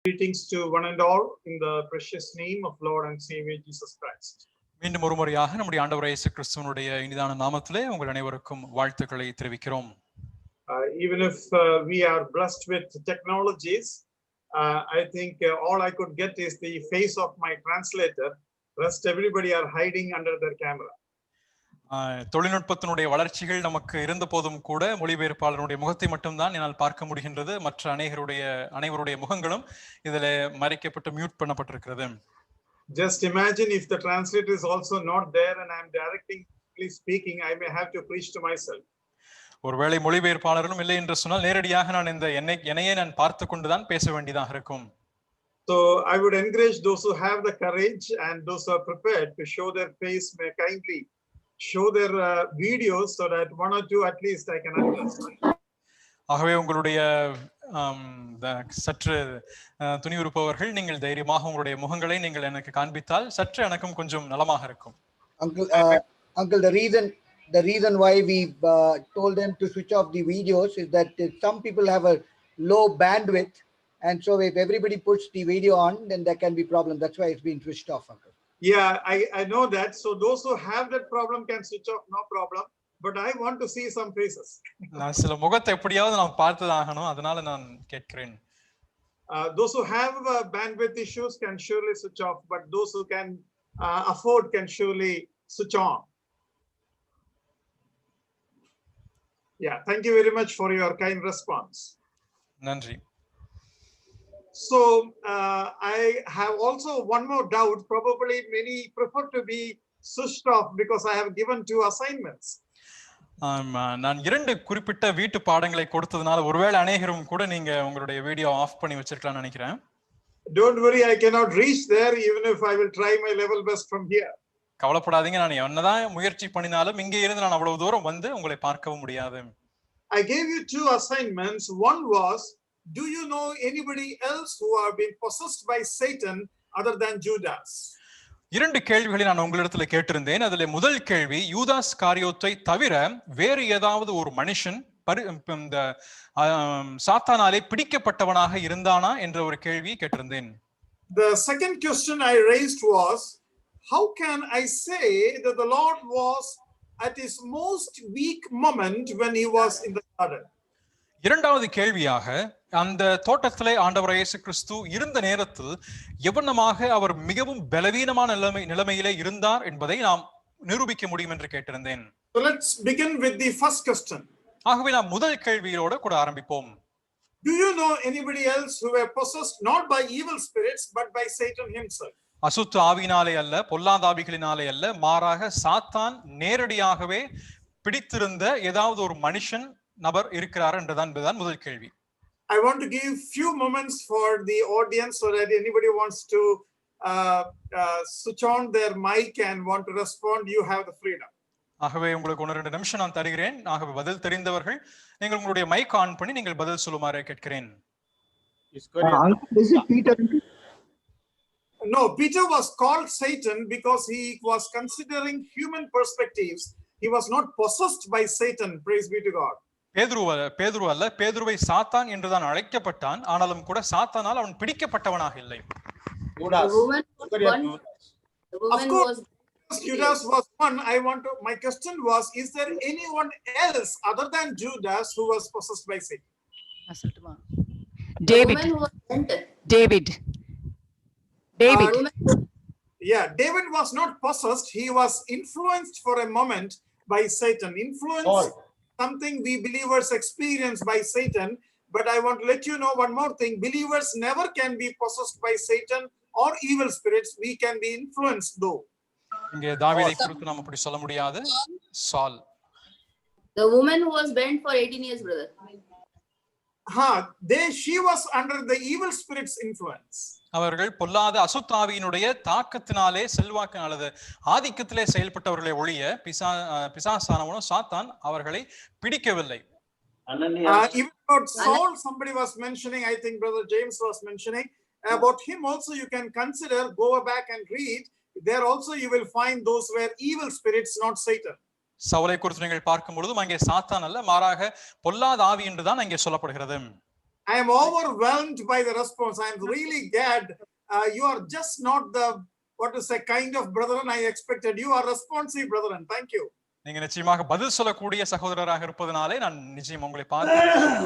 Greetings to one and all in the precious name of Lord and Savior Jesus Christ. மீண்டும் ஒரு முறையாக நம்முடைய ஆண்டவர் இயேசு கிறிஸ்துவினுடைய இனிதான நாமத்திலே உங்கள் அனைவருக்கும் வாழ்த்துக்களை தெரிவிக்கிறோம். Even if we are blessed with technologies, I think all I could get is the face of my translator. Rest everybody are hiding under their camera. தொழில்நுட்பத்தினுடைய வளர்ச்சிகள் நமக்கு இருந்த போதும் கூட மொழிபெயர்ப்பாளருடைய முகத்தை மட்டும்தான் என்னால் பார்க்க முடிகின்றது. மற்ற அனைவருடைய முகங்களும் இதில் மறைக்கப்பட்டு mute பண்ணப்பட்டிருக்கிறது. Just imagine if the translator is also not there and I am directly speaking, I may have to preach to myself. ஒருவேளை மொழிபெயர்ப்பாளரும் இல்லை என்று சொன்னால் நேரடியாக நான் இந்த என்னையே நான் பார்த்து கொண்டுதான் பேச வேண்டியதாக இருக்கும். So I would encourage those who have the courage and those who are prepared to show their face may kindly show their videos so that one or two at least I can understand. ஆகவே உங்களுடைய சற்று துணிவுறுப்பவர்கள் நீங்கள் தைரியமாக உங்களுடைய முகங்களை நீங்கள் எனக்கு காண்பித்தால் சற்று எனக்கும் கொஞ்சம் நலமாக இருக்கும். Uncle, the reason why we told them to switch off the videos is that some people have a low bandwidth, and so if everybody puts the video on, then there can be problem. That's why it's been switched off, Uncle. Yeah, I know that. So those who have that problem can switch off, no problem. But I want to see some faces. நான் சில முகத்தை எப்படியாவது நான் பார்த்துதாகணும், அதனால நான் கேட்கிறேன். Those who have bandwidth issues can surely switch off, but those who can afford can surely switch on. Yeah, thank you very much for your kind response. நன்றி. So I have also one more doubt. Probably many prefer to be switched off because I have given 2 assignments. நான் 2 குறிப்பிட்ட வீட்டு பாடங்களை கொடுத்ததனால ஒருவேளை அநேகரும் கூட நீங்க உங்களுடைய video of பண்ணி வச்சிருக்கலாம்னு நினைக்கிறேன். Don't worry, I cannot reach there even if I will try my level best from here. கவலைப்படாதீங்க, நான் என்னதான் முயற்சி பண்ணினாலும் இங்கே இருந்து நான் அவ்வளவு தூரம் வந்து உங்களை பார்க்கவும் முடியாது. I gave you 2 assignments. One was, do you know anybody else who have been possessed by Satan other than Judas? 2 கேள்விகளை நான் உங்களிடத்துல கேட்டிருந்தேன். அதுல முதல் கேள்வி, யூதாஸ் காரியோத்தை தவிர வேறு ஏதாவது ஒரு மனுஷன் இந்த சாத்தானாலே பிடிக்கப்பட்டவனாக இருந்தானா என்ற ஒரு கேள்வி கேட்டிருந்தேன். The second question I raised was, how can I say that the Lord was at his most weak moment when he was in the garden? இரண்டாவது கேள்வியாக, அந்த தோட்டத்திலே ஆண்டவர் இயேசு கிறிஸ்து இருந்த நேரத்தில் எவ்வளமாக அவர் மிகவும் பலவீனமான நிலைமையிலே இருந்தார் என்பதை நாம் நிரூபிக்க முடியும் என்று கேட்டிருந்தேன். So let's begin with the first question. ஆகவே நாம் முதல் கேள்வியோடு கூட ஆரம்பிப்போம். Do you know anybody else who were possessed not by evil spirits but by Satan himself? அசுத்த ஆவியினாலே அல்ல, பொல்லாத ஆவிகளினாலே அல்ல, மாறாக சாத்தான் நேரடியாகவே பிடித்திருந்த ஏதாவது ஒரு மனுஷன் நபர் இருக்கிறார் என்றுதான் முதல் கேள்வி. I want to give few moments for the audience so that anybody wants to switch on their mic and want to respond, you have the freedom. ஆகவே உங்களுக்கு 1-2 நிமிஷம் நான் தருகிறேன். ஆகவே பதில் தெரிந்தவர்கள் நீங்கள் உங்களுடைய மைக் ஆன் பண்ணி நீங்கள் பதில் சொல்லுமாறு கேட்கிறேன். Is it Peter? No, Peter was called Satan because he was considering human perspectives. He was not possessed by Satan. Praise be to God. பேதுரு அல்ல, பேதுருவை சாத்தான் என்றுதான் அழைக்கப்பட்டான். ஆனாலும் கூட சாத்தானால் அவன் பிடிக்கப்பட்டவனாக இல்லை. Of course, Judas was one. My question was, is there anyone else other than Judas who was possessed by Satan? David. Yeah, David was not possessed. He was influenced for a moment by Satan. Influenced. Something we believers experience by Satan, but I want to let you know one more thing. Believers never can be possessed by Satan or evil spirits. We can be influenced though. இங்கே தாவீதை குறித்து நாம அப்படி சொல்ல முடியாது. சால். The woman who was bent for 18 years, brother. She was under the evil spirits influence. அவர்கள் பொல்லாத அசுத்தாவியினுடைய தாக்கத்தினாலே செல்வாக்கினாலே ஆதிக்கத்திலே செயல்பட்டவர்களை ஒழிய பிசாசானவனோ சாத்தான் அவர்களை பிடிக்கவில்லை. Even about Saul, somebody was mentioning, I think Brother James was mentioning about him also. You can consider, go back and read. There also you will find those were evil spirits, not Satan. சவுலை குறித்து நீங்கள் பார்க்கும் பொழுதும் அங்கே சாத்தான் அல்ல, மாறாக பொல்லாத ஆவி என்றுதான் அங்கே சொல்லப்படுகிறது. I am overwhelmed by the response. I am really glad. You are just not the, what to say, kind of brethren I expected. You are responsive, brethren. Thank you. நீங்க நிச்சயமாக பதில் சொல்லக்கூடிய சகோதரராக இருப்பதனாலே நான் நிச்சயம் உங்களை பார்த்து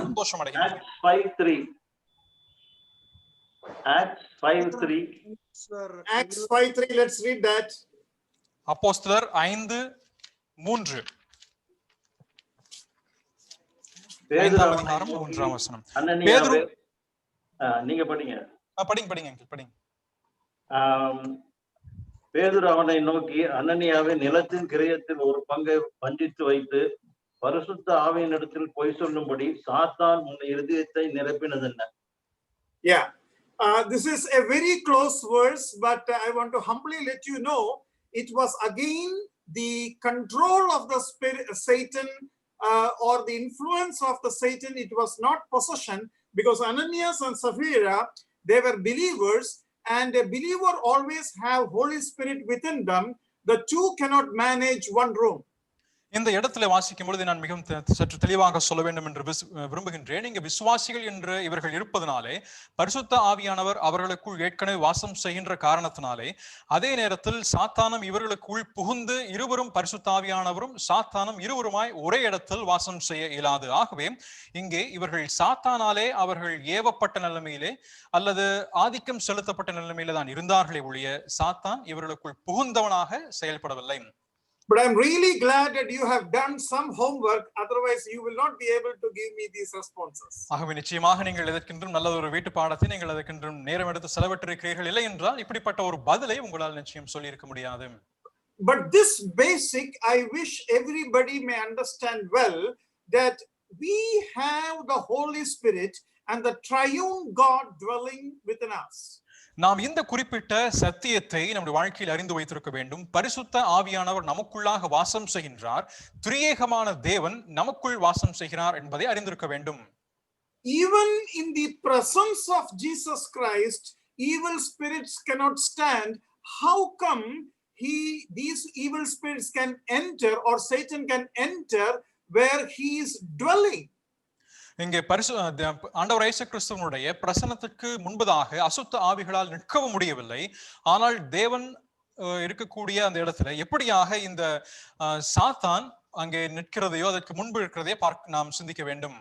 சந்தோஷம் அடைகிறேன். Acts 5:3. Acts 5:3. Acts 5:3. Let's read that. அப்போஸ்தலர் 5:3. ஐந்தாம் அதிகாரம் 3ஆம் வசனம். பேதுரு நீங்க படிங்க. படிங்க அங்கிள் படிங்க. பேதுரு அவனை நோக்கி, அனனியாவை நிலத்தின் கிரயத்தில் ஒரு பங்கை வஞ்சித்து வைத்து பரிசுத்த ஆவியினிடத்தில் பொய் சொல்லும்படி சாத்தான் உன் இருதயத்தை நிரப்பினதென்ன? Yeah, this is a very close verse, but I want to humbly let you know it was again the control of the spirit, Satan, or the influence of the Satan. It was not possession, because Ananias and Sapphira, they were believers, and a believer always have Holy Spirit within them. The two cannot manage one room. இந்த இடத்துல வாசிக்கும் பொழுது நான் மிகவும் சற்று தெளிவாக சொல்ல வேண்டும் என்று விரும்புகின்றேன். இங்க விசுவாசிகள் என்று இவர்கள் இருப்பதனாலே பரிசுத்த ஆவியானவர் அவர்களுக்குள் ஏற்கனவே வாசம் செய்கின்ற காரணத்தினாலே, அதே நேரத்தில் சாத்தானும் இவர்களுக்குள் புகுந்து இருவரும் பரிசுத்த ஆவியானவரும் சாத்தானும் இருவருமாய் ஒரே இடத்தில் வாசம் செய்ய இயலாது. ஆகவே இங்கே இவர்கள் சாத்தானாலே அவர்கள் ஏவப்பட்ட நிலைமையிலே அல்லது ஆதிக்கம் செலுத்தப்பட்ட நிலைமையில தான் இருந்தார்களே ஒழிய சாத்தான் இவர்களுக்குள் புகுந்தவனாக செயல்படவில்லை. But I'm really glad that you have done some homework. Otherwise, you will not be able to give me these responses. ஆகவே நிச்சயமாக நீங்கள் இதற்கென்றும் நல்ல ஒரு வீட்டு பாடத்தை நீங்கள் அதற்கென்றும் நேரம் எடுத்து செலவிட்டிருக்கிறீர்கள். இல்லை என்றால் இப்படிப்பட்ட ஒரு பதிலை உங்களால் நிச்சயம் சொல்லி இருக்க முடியாது. But this basic, I wish everybody may understand well, that we have the Holy Spirit and the triune God dwelling within us. நாம் இந்த குறிப்பிட்ட சத்தியத்தை நம்முடைய வாழ்க்கையில் அறிந்து வைத்திருக்க வேண்டும். பரிசுத்த ஆவியானவர் நமக்குள்ளாக வாசம் செய்கின்றார், திரியேகமான தேவன் நமக்குள் வாசம் செய்கிறார் என்பதை அறிந்திருக்க வேண்டும். Even in the presence of Jesus Christ, evil spirits cannot stand. How come these evil spirits can enter, or Satan can enter where he is dwelling? இங்கே ஆண்டவர் இயேசு கிறிஸ்துவனுடைய பிரசன்னத்துக்கு முன்பதாக அசுத்த ஆவிகளால் நிற்கவும் முடியவில்லை. ஆனால் தேவன் இருக்கக்கூடிய அந்த இடத்துல எப்படியாக இந்த சாத்தான் அங்கே நிற்கிறதையோ அதற்கு முன்பு இருக்கிறதையோ நாம் சிந்திக்க வேண்டும்.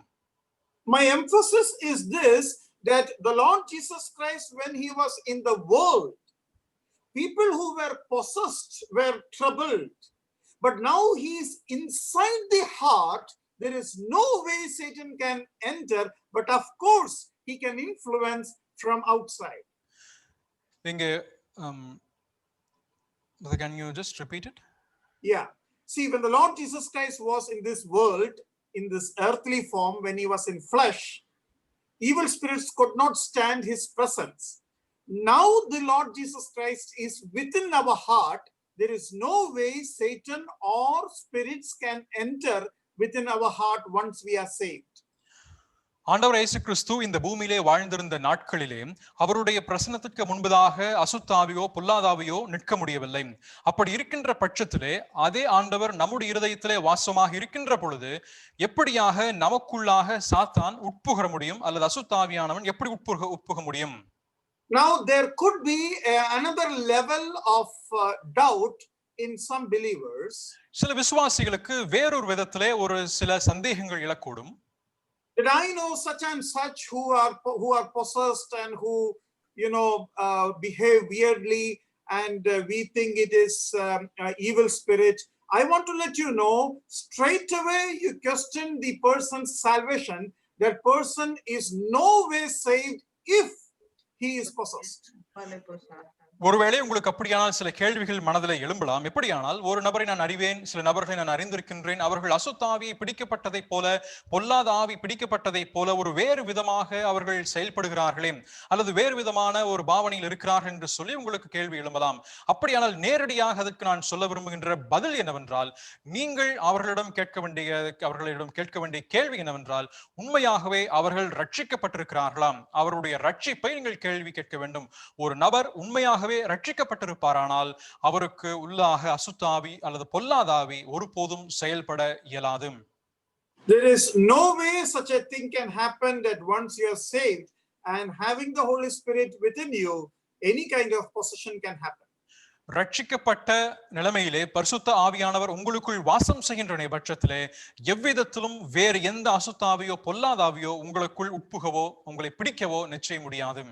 My emphasis is this, that the Lord Jesus Christ, when he was in the world, people who were possessed were troubled, but now he is inside the heart. There is no way Satan can enter, but of course he can influence from outside. Inge, can you just repeat it? Yeah. See, when the Lord Jesus Christ was in this world, in this earthly form, when he was in flesh, evil spirits could not stand his presence. Now the Lord Jesus Christ is within our heart. There is no way Satan or spirits can enter within our heart once we are saved. ஆண்டவர் இயேசு கிறிஸ்து இந்த பூமியிலே வாழ்ந்திருந்த நாட்களிலே அவருடைய பிரசன்னத்துக்கு முன்பதாக அசுத்தாவியோ பொல்லாதாவியோ நிற்க முடியவில்லை. அப்படி இருக்கின்ற பட்சத்திலே அதே ஆண்டவர் நம்முடைய இருதயத்திலே வாசமாக இருக்கின்ற பொழுது எப்படியாக நமக்குள்ளாக சாத்தான் உட்புக முடியும், அல்லது அசுத்தாவியானவன் எப்படி உட்புக முடியும்? Now there could be another level of doubt in some believers. சில விசுவாசிகளுக்கு வேறொரு விதத்திலே ஒரு சில சந்தேகங்கள் எழக்கூடும். Did I know such and such who are possessed and who behave weirdly, and we think it is evil spirit? I want to let you know, straight away you question the person's salvation. That person is no way saved if he is possessed. ஒருவேளை உங்களுக்கு அப்படியானால் சில கேள்விகள் மனதில் எழும்பலாம். எப்படியானால் ஒரு நபரை நான் அறிவேன், சில நபர்களை நான் அறிந்திருக்கின்றேன், அவர்கள் அசுத்தாவியை பிடிக்கப்பட்டதை போல, பொல்லாத ஆவி பிடிக்கப்பட்டதை போல ஒரு வேறு விதமாக அவர்கள் செயல்படுகிறார்களே, அல்லது வேறு விதமான ஒரு பாவனையில் இருக்கிறார்கள் என்று சொல்லி உங்களுக்கு கேள்வி எழும்பலாம். அப்படியானால் நேரடியாக அதற்கு நான் சொல்ல விரும்புகின்ற பதில் என்னவென்றால், நீங்கள் அவர்களிடம் கேட்க வேண்டிய கேள்வி என்னவென்றால், உண்மையாகவே அவர்கள் ரட்சிக்கப்பட்டிருக்கிறார்களாம்? அவருடைய ரட்சிப்பை நீங்கள் கேள்வி கேட்க வேண்டும். ஒரு நபர் உண்மையாகவே ரட்சிக்கப்பட்டிருப்பாரானால் அவருக்கு உள்ளாக அசுத்தாவி அல்லது பொல்லாதாவி ஒருபோதும் செயல்பட இயலாது. There is no way such a thing can happen that once you are saved and having the Holy Spirit within you, any kind of possession can happen. ரட்சிக்கப்பட்ட நிலைமையிலே பரிசுத்த ஆவியானவர் உங்களுக்குள் வாசம் செய்கின்ற பட்சத்திலே எவ்விதத்திலும் வேறு எந்த அசுத்தாவியோ பொல்லாதாவியோ உங்களுக்குள் உட்புகவோ உங்களை பிடிக்கவோ நிச்சயம் முடியாது.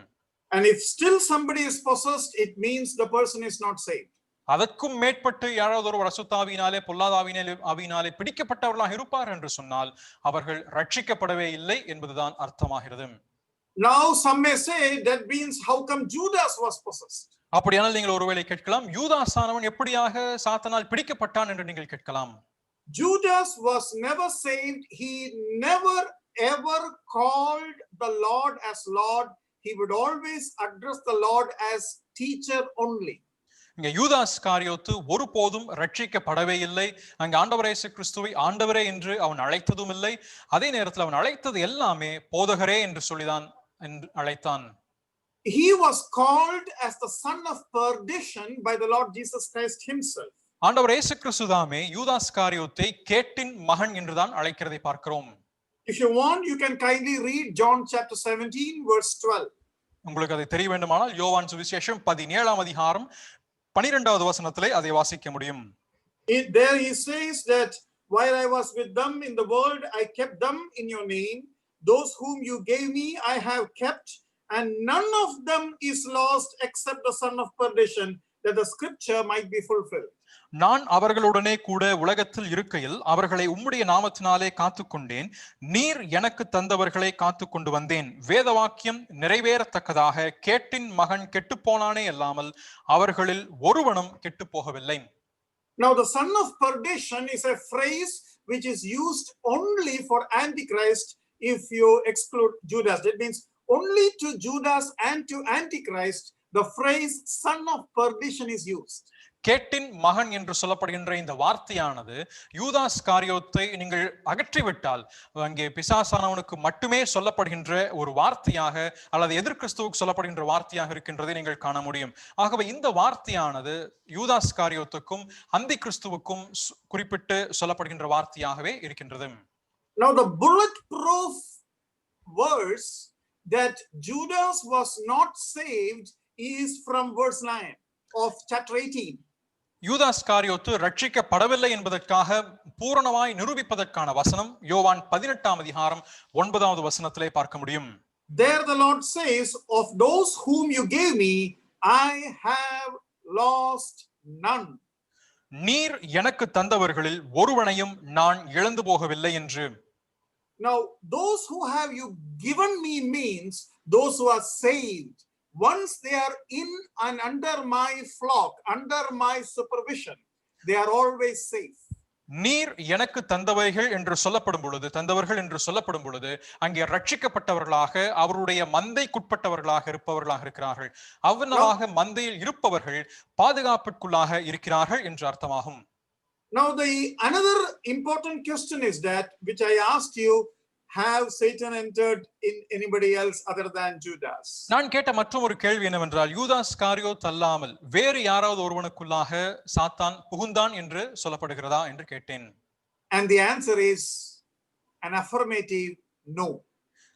And if still somebody is possessed, it means the person is not saved. அதற்கும் மேற்பட்டு யாராவது ஒரு அசுத்தாவியினாலே பொல்லாதாவியினாலே பிடிக்கப்பட்டவர்களாக இருப்பார் என்று சொன்னால் அவர்கள் ரட்சிக்கப்படவே இல்லை என்பதுதான் அர்த்தமாகிறது. Now some may say that means how come Judas was possessed? அப்படியானால் நீங்கள் ஒருவேளை கேட்கலாம், யூதாசானவன் எப்படியாக சாத்தானால் பிடிக்கப்பட்டான் என்று நீங்கள் கேட்கலாம். Judas was never saved. He never ever called the Lord as Lord. He would always address the Lord as teacher only. இங்க யூதாஸ் காரியோத்து ஒருபோதும் ரட்சிக்கப்படவே இல்லை. அங்க ஆண்டவர் இயேசு கிறிஸ்துவை ஆண்டவரே என்று அவன் அழைத்ததும் இல்லை. அதே நேரத்தில் அவன் அழைத்தது எல்லாமே போதகரே என்று சொல்லிதான் அழைத்தான். He was called as the son of perdition by the Lord Jesus Christ himself. ஆண்டவர் இயேசு கிறிஸ்துதாமே யூதாஸ் காரியோத்தை கேட்டின் மகன் என்றுதான் அழைக்கிறதை பார்க்கிறோம். If you want, you can kindly read John chapter 17 verse 12. உங்களுக்கு அதை தெரிய வேண்டுமானால் யோவான் சுவிசேஷம் 17ஆம் அதிகாரம் 12வது வசனத்திலே அதை வாசிக்க முடியும். There he says that while I was with them in the world, I kept them in your name. Those whom you gave me, I have kept, and none of them is lost except the son of perdition, that the scripture might be fulfilled. நான் அவர்களுடனே கூட உலகத்தில் இருக்கையில் அவர்களை உம்முடைய நாமத்தினாலே காத்துக்கொண்டேன். நீர் எனக்கு தந்தவர்களை காத்துக்கொண்டு வந்தேன். வேத வாக்கியம் நிறைவேறத்தக்கதாக கேட்டின் மகன் கெட்டுப்போனானே அல்லாமல் அவர்களில் ஒருவனும் கெட்டு போகவில்லை. Now the son of perdition is a phrase which is used only for Antichrist if you exclude Judas. That means only to Judas and to Antichrist the phrase son of perdition is used. கேட்டின் மகன் என்று சொல்லப்படுகின்ற இந்த வார்த்தையானது யூதாஸ் காரியோத்தை நீங்கள் அகற்றிவிட்டால் அங்கே பிசாசானவனுக்கு மட்டுமே சொல்லப்படுகின்ற ஒரு வார்த்தையாக அல்லது எதிர் கிறிஸ்துவுக்கு சொல்லப்படுகின்ற வார்த்தையாக இருக்கின்றதை நீங்கள் காண முடியும். ஆகவே இந்த வார்த்தையானது யூதாஸ் காரியோத்துக்கும் அந்தி கிறிஸ்துவுக்கும் குறிப்பிட்டு சொல்லப்படுகின்ற வார்த்தையாகவே இருக்கின்றது. Now the bulletproof verse that Judas was not saved is from verse 9 of chapter 18. யூதாஸ் காரியோத்து ரட்சிக்கப்படவில்லை என்பதற்காக பூரணமாய் நிரூபிப்பதற்கான வசனம் யோவான் 18ஆம் அதிகாரம் 9வது வசனத்திலே பார்க்க முடியும். There the Lord says, of those whom you gave me, I have lost none. நீர் எனக்கு தந்தவர்களில் ஒருவனையும் நான் இழந்து போகவில்லை என்று. Now those who have you given me means those who are saved. Once they are in and under my flock, under my supervision, they are always safe. நீர் எனக்கு தந்தவர்கள் என்று சொல்லப்படும் பொழுது அங்கே ரட்சிக்கப்பட்டவர்களாக அவருடைய மந்தைக்குட்பட்டவர்களாக இருப்பவர்களாக இருக்கிறார்கள். அவ்வளவாக மந்தையில் இருப்பவர்கள் பாதுகாப்பிற்குள்ளாக இருக்கிறார்கள் என்று அர்த்தமாகும். Now the another important question is that which I asked you, have Satan entered in anybody else other than Judas? நான் கேட்ட மற்றொரு கேள்வி என்னவென்றால் யூதாஸ் காரியோத் அல்லாமல் வேறு யாராவது ஒருவனுக்குள்ளாக சாத்தான் புகுந்தான் என்று சொல்லப்படுகிறதா என்று கேட்டேன். And the answer is an affirmative no.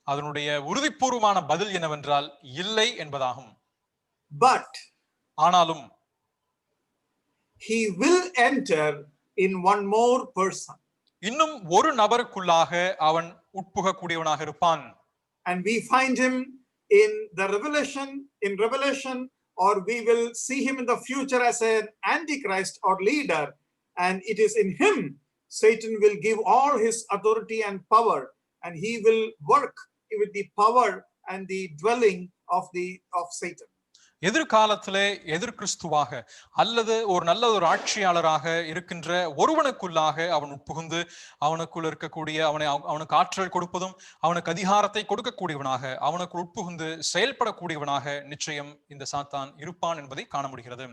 அதனுடைய உறுதிப்பூர்வமான பதில் என்னவென்றால் இல்லை என்பதாகும். But ஆனாலும் he will enter in one more person. இன்னும் ஒரு நபருக்குள்ளாக அவன் உட்புகக்கூடியவனாக இருப்பான். And we find him in the revelation, or we will see him in the future as an antichrist or leader, and it is in him Satan will give all his authority and power, and he will work with the power and the dwelling of Satan. எதிர்காலத்திலே எதிர் கிறிஸ்துவாக அல்லது ஒரு நல்ல ஒரு ஆட்சியாளராக இருக்கின்ற ஒருவனுக்குள்ளாக அவன் புகுந்து அவனுக்குள் இருக்கக்கூடிய அவனுக்கு ஆற்றல் கொடுப்பதும் அவனுக்கு அதிகாரத்தை கொடுக்கக்கூடியவனாக அவனுக்கு உட்புகுந்து செயல்படக்கூடியவனாக நிச்சயம் இந்த சாத்தான் இருப்பான் என்பதை காண முடிகிறது.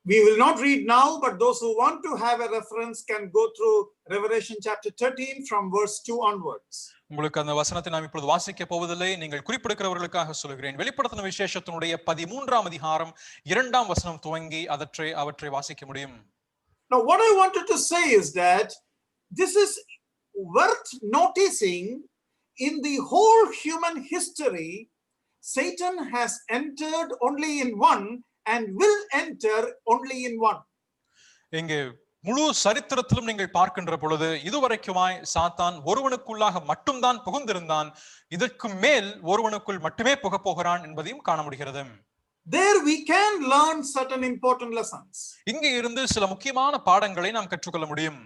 We will not read now, but those who want to have a reference can go through Revelation chapter 13 from verse 2 onwards. உங்களுக்கு அந்த வசனத்தை நாம் இப்பொழுது வாசிக்க போவதில்லை. நீங்கள் குறிப்பிடுகிறவர்களுக்காக சொல்கிறேன். வெளிப்படுத்தின விசேஷத்தினுடைய 13ஆம் அதிகாரம் 2ஆம் வசனம் துவங்கி அவற்றை வாசிக்க முடியும். Now what I wanted to say is that this is worth noticing, in the whole human history, Satan has entered only in one and will enter only in one. இங்கே முழு சரித்திரத்திலும் நீங்கள் பார்க்கின்ற பொழுது இதுவரைக்குமாய் சாத்தான் ஒருவனுக்குள்ளாக மட்டும்தான் புகுந்திருந்தான். இதற்கு மேல் ஒருவனுக்குள் மட்டுமே புகப் போகிறான் என்பதையும் காண முடிகிறது. There we can learn certain important lessons. இங்கே இருந்து சில முக்கியமான பாடங்களை நாம் கற்றுக்கொள்ள முடியும்.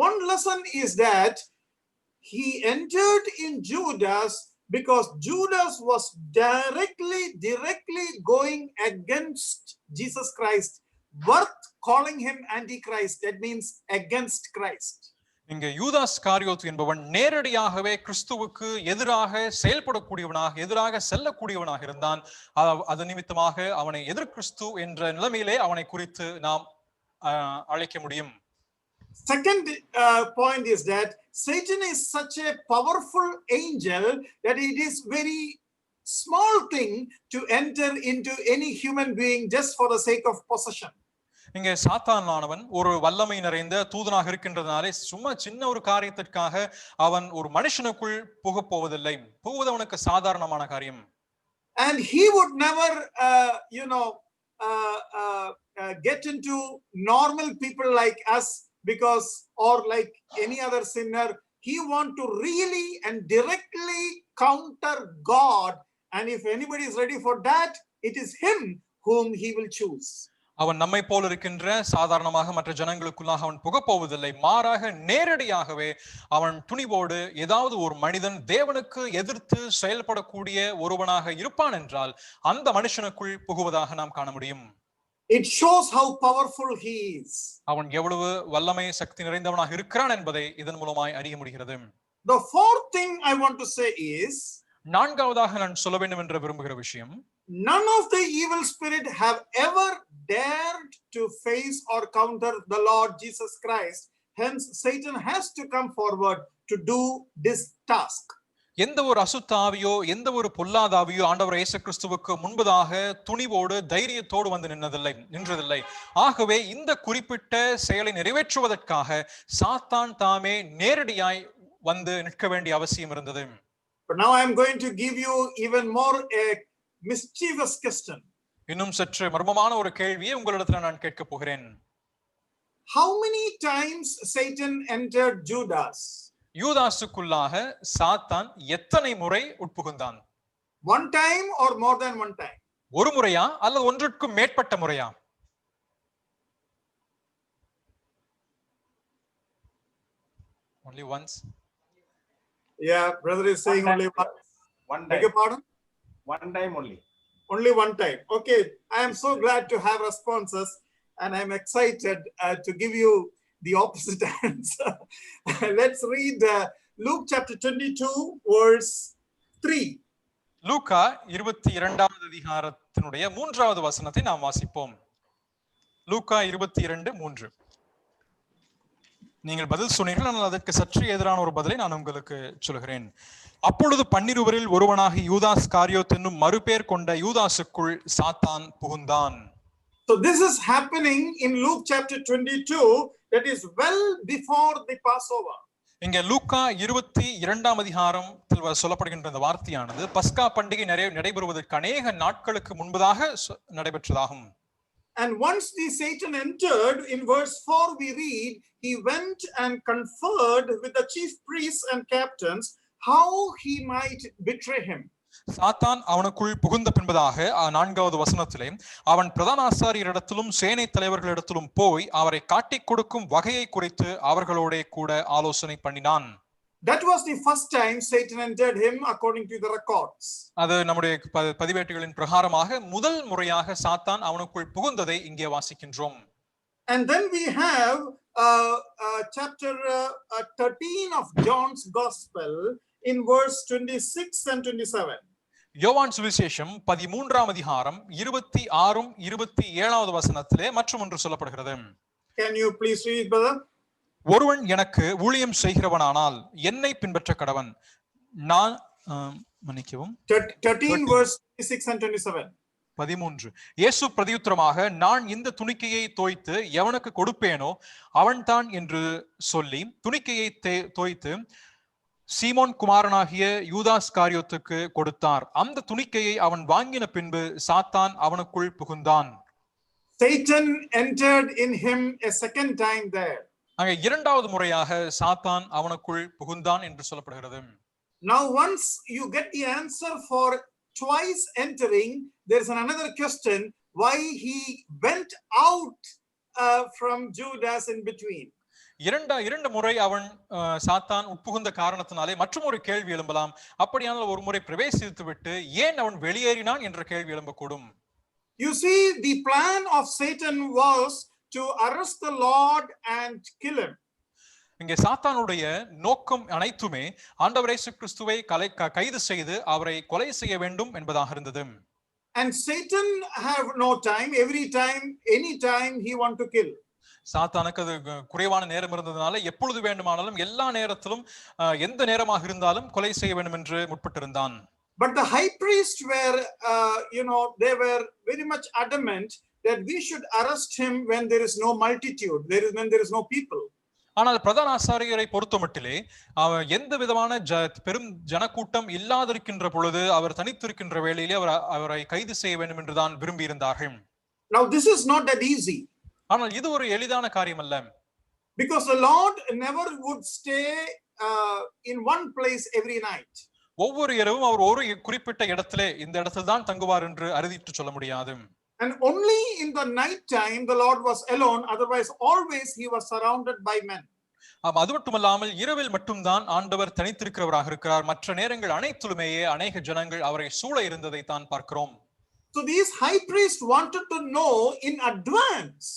One lesson is that he entered in Judas because Judas was directly going against Jesus Christ, worth calling him Antichrist. That means against Christ. இங்கே யூதாஸ் காரியோத்து என்பவன் நேரடியாகவே கிறிஸ்துவுக்கு எதிராக செயல்படக்கூடியவனாக, எதிராக செல்லக்கூடியவனாக இருந்தான். அது நிமித்தமாக அவனை எதிர் கிறிஸ்து என்ற நிலைமையிலே அவனை குறித்து நாம் அழைக்க முடியும். Second point is that Satan is such a powerful angel that it is very small thing to enter into any human being just for the sake of possession. இங்கே சாத்தானானவன் ஒரு வல்லமை நிறைந்த தூதனாக இருக்கின்றதுனாலே சும்மா சின்ன ஒரு காரியத்திற்காக அவன் ஒரு மனுஷனுக்குள் புகப் போவதில்லை. புகுவது அவனுக்கு சாதாரணமான காரியம். And he would never get into normal people like us, because or like any other sinner. He want to really and directly counter God, and if anybody is ready for that, it is him whom he will choose. அவன் நம்மை போல இருக்கின்ற சாதாரணமாக மற்ற ஜனங்களுக்குள்ளாக அவன் புகப்போவதில்லை. மாறாக நேரடியாகவே அவன் துணிவோடு ஏதாவது ஒரு மனிதன் தேவனுக்கு எதிர்த்து செயல்படக்கூடிய ஒருவனாக இருப்பான் என்றால் அந்த மனுஷனுக்குள் புகுவதாக நாம் காண முடியும். It shows how powerful he is. அவன் எவ்வளவு வல்லமை சக்தி நிறைந்தவனாக இருக்கிறான் என்பதை இதன் மூலமாய் அறிய முடிகிறது. The fourth thing I want to say is, நான்காவதாக நான் சொல்ல வேண்டும் என்று விரும்புகிற விஷயம், none of the evil spirit have ever dared to face or counter the Lord Jesus Christ. Hence, Satan has to come forward to do this task. எந்த ஒரு அசுத்தாவியோ எந்த ஒரு பொல்லாதாவியோ ஆண்டவர் இயேசு கிறிஸ்துவுக்கு முன்பதாக துணிவோடு தைரியத்தோடு வந்து நின்றதில்லை. ஆகவே இந்த குறிப்பிட்ட செயலை நிறைவேற்றுவதற்காக சாத்தான் தாமே நேரடியாய் வந்து நிற்க வேண்டிய அவசியம் இருந்தது. But now I am going to give you even more a mischievous question. இன்னும் சற்று மர்மமான ஒரு கேள்வியை உங்களிடத்தில் நான் கேட்க போகிறேன். How many times Satan entered Judas? யூதாசுக்குள்ளாக சாத்தான் எத்தனை முறை உட்புகுந்தான்? One time or more than one time? ஒரு முறையா அல்லது ஒன்றுக்கும் மேற்பட்ட முறையா? Only once. Yeah, brother is saying only once. One Beg time. your pardon? One time only. Only one time. Okay, I am so glad to have responses, and I am excited to give you the opposite answer. Let's read Luke chapter 22 verse 3. லூக்கா 22வது அதிகாரத்தினுடைய 3வது வசனத்தை நாம் வாசிப்போம். லூக்கா 22:3. நீங்கள் பதில் சொன்னீர்கள், ஆனால் அதற்கு சற்று எதிரான ஒரு பதிலை நான் உங்களுக்கு சொல்கிறேன். அப்பொழுது 12 ஒருவனாக யூதாஸ் காரியோத் என்னும் மறுபேர் கொண்ட யூதாசுக்குள் சாத்தான் புகுந்தான். So this is happening in Luke chapter 22, that is well before the Passover. இங்க லூக்கா 22ஆம் அதிகாரத்தில் சொல்லப்படுகின்ற இந்த வார்த்தையானது பஸ்கா பண்டிகை நடைபெறுவதற்கு அநேக நாட்களுக்கு முன்பதாக நடைபெற்றதாகும். And once the Satan entered, in verse 4 we read, he went and conferred with the chief priests and captains how he might betray him. சாத்தான் அவனுக்குள் புகுந்த பின்பதாக 4வது வசனத்திலே அவன் பிரதான ஆசாரியரிடத்திலும் சேனை தலைவர்களிடத்திலும் போய் அவரை காட்டிக் கொடுக்கும் வகையை குறித்து அவர்களோட கூட ஆலோசனை பண்ணினான். That was the first time Satan entered him according to the records. அது நம்முடைய பதிவேட்டுகளின் பிரகாரமாக முதல் முறையாக சாத்தான் அவனுக்குள் புகுந்ததை இங்கே வாசிக்கின்றோம். And then we have chapter 13 of John's Gospel in verse 26 and 27. யோவான் சுவிசேஷம் 13ஆம் அதிகாரம் 26 27வது வசனத்திலே மற்றும் ஒன்று சொல்லப்படுகிறது. Can you please read, brother? ஒருவன் எனக்கு ஊழியம் செய்கிறவனானால் என்னை பின்பற்ற கடவன். நான் மன்னிக்கவும் 13 verse 26 and 27. 13 இயேசு பிரதியுத்தரமாக, நான் இந்த துணிக்கையை தோய்த்து எவனுக்கு கொடுப்பேனோ அவன்தான் என்று சொல்லி துணிக்கையை தோய்த்து சீமோன் குமாரனாகிய யூதாஸ் காரியோத்துக்கு கொடுத்தார். அந்த துணிக்கையை அவன் வாங்கின பின்பு சாத்தான் அவனுக்குள் புகுந்தான். Satan entered in him a second time there. அங்கே இரண்டாவது முறையாக சாத்தான் அவனுக்குள் புகுந்தான் என்று சொல்லப்படுகிறது. Now once you get the answer for twice entering, there's another question, why he went out from Judas in between. இரண்டு முறை அவன் சாத்தான் உட்புகுந்த காரணத்தினாலே மற்றொரு கேள்வி எழும்பலாம். அப்படியானால் ஒரு முறை பிரவேசித்து விட்டு ஏன் அவன் வெளியேறினான் என்ற கேள்வி எழும்பக்கூடும். You see, the plan of Satan was to arrest the Lord and kill him. இங்கே சாத்தானுடைய நோக்கம் அனைத்துமே ஆண்டவர் இயேசு கிறிஸ்துவை கைது செய்து அவரை கொலை செய்ய வேண்டும் என்பதாக இருந்தது. And Satan have no time. Every time, any time he want to kill. சாத்தானுக்கு அது குறைவான நேரம் இருந்ததனால எப்பொழுது வேண்டுமானாலும் எல்லா நேரத்திலும் எந்த நேரமாக இருந்தாலும் கொலை செய்ய வேண்டும் என்று முற்பட்டிருந்தான். But the high priests were, they were very much adamant that we should arrest him when there is no multitude, when there is no people. ஆனால் பிரதான ஆசாரியரை பொறுத்தமட்டிலே எந்த விதமான பெரும் ஜனக்கூட்டம் இல்லாதிருக்கின்ற பொழுது அவர் தனித்திருக்கின்ற வேளையிலே அவரை கைது செய்ய வேண்டும் என்றுதான் விரும்பி இருந்தார்கள். Now this is not that easy. ஆனால் இது ஒரு எளிதான காரியம் அல்ல. Because the Lord never would stay in one place every night. ஒவ்வொரு இரவும் அவர் ஒரு குறிப்பிட்ட இடத்திலே இந்த இடத்தில் தான் தங்குவார் என்று அறுதிட்டு சொல்ல முடியாது. And only in the night time the Lord was alone, otherwise always he was surrounded by men. அது மட்டுமல்லாமல் இரவில் மட்டும்தான் ஆண்டவர் தனித்திருக்கிறவராக இருக்கிறார். மற்ற நேரங்கள் அனைத்திலுமேயே அநேக ஜனங்கள் அவரை சூழ இருந்ததை தான் பார்க்கிறோம். So these high priests wanted to know in advance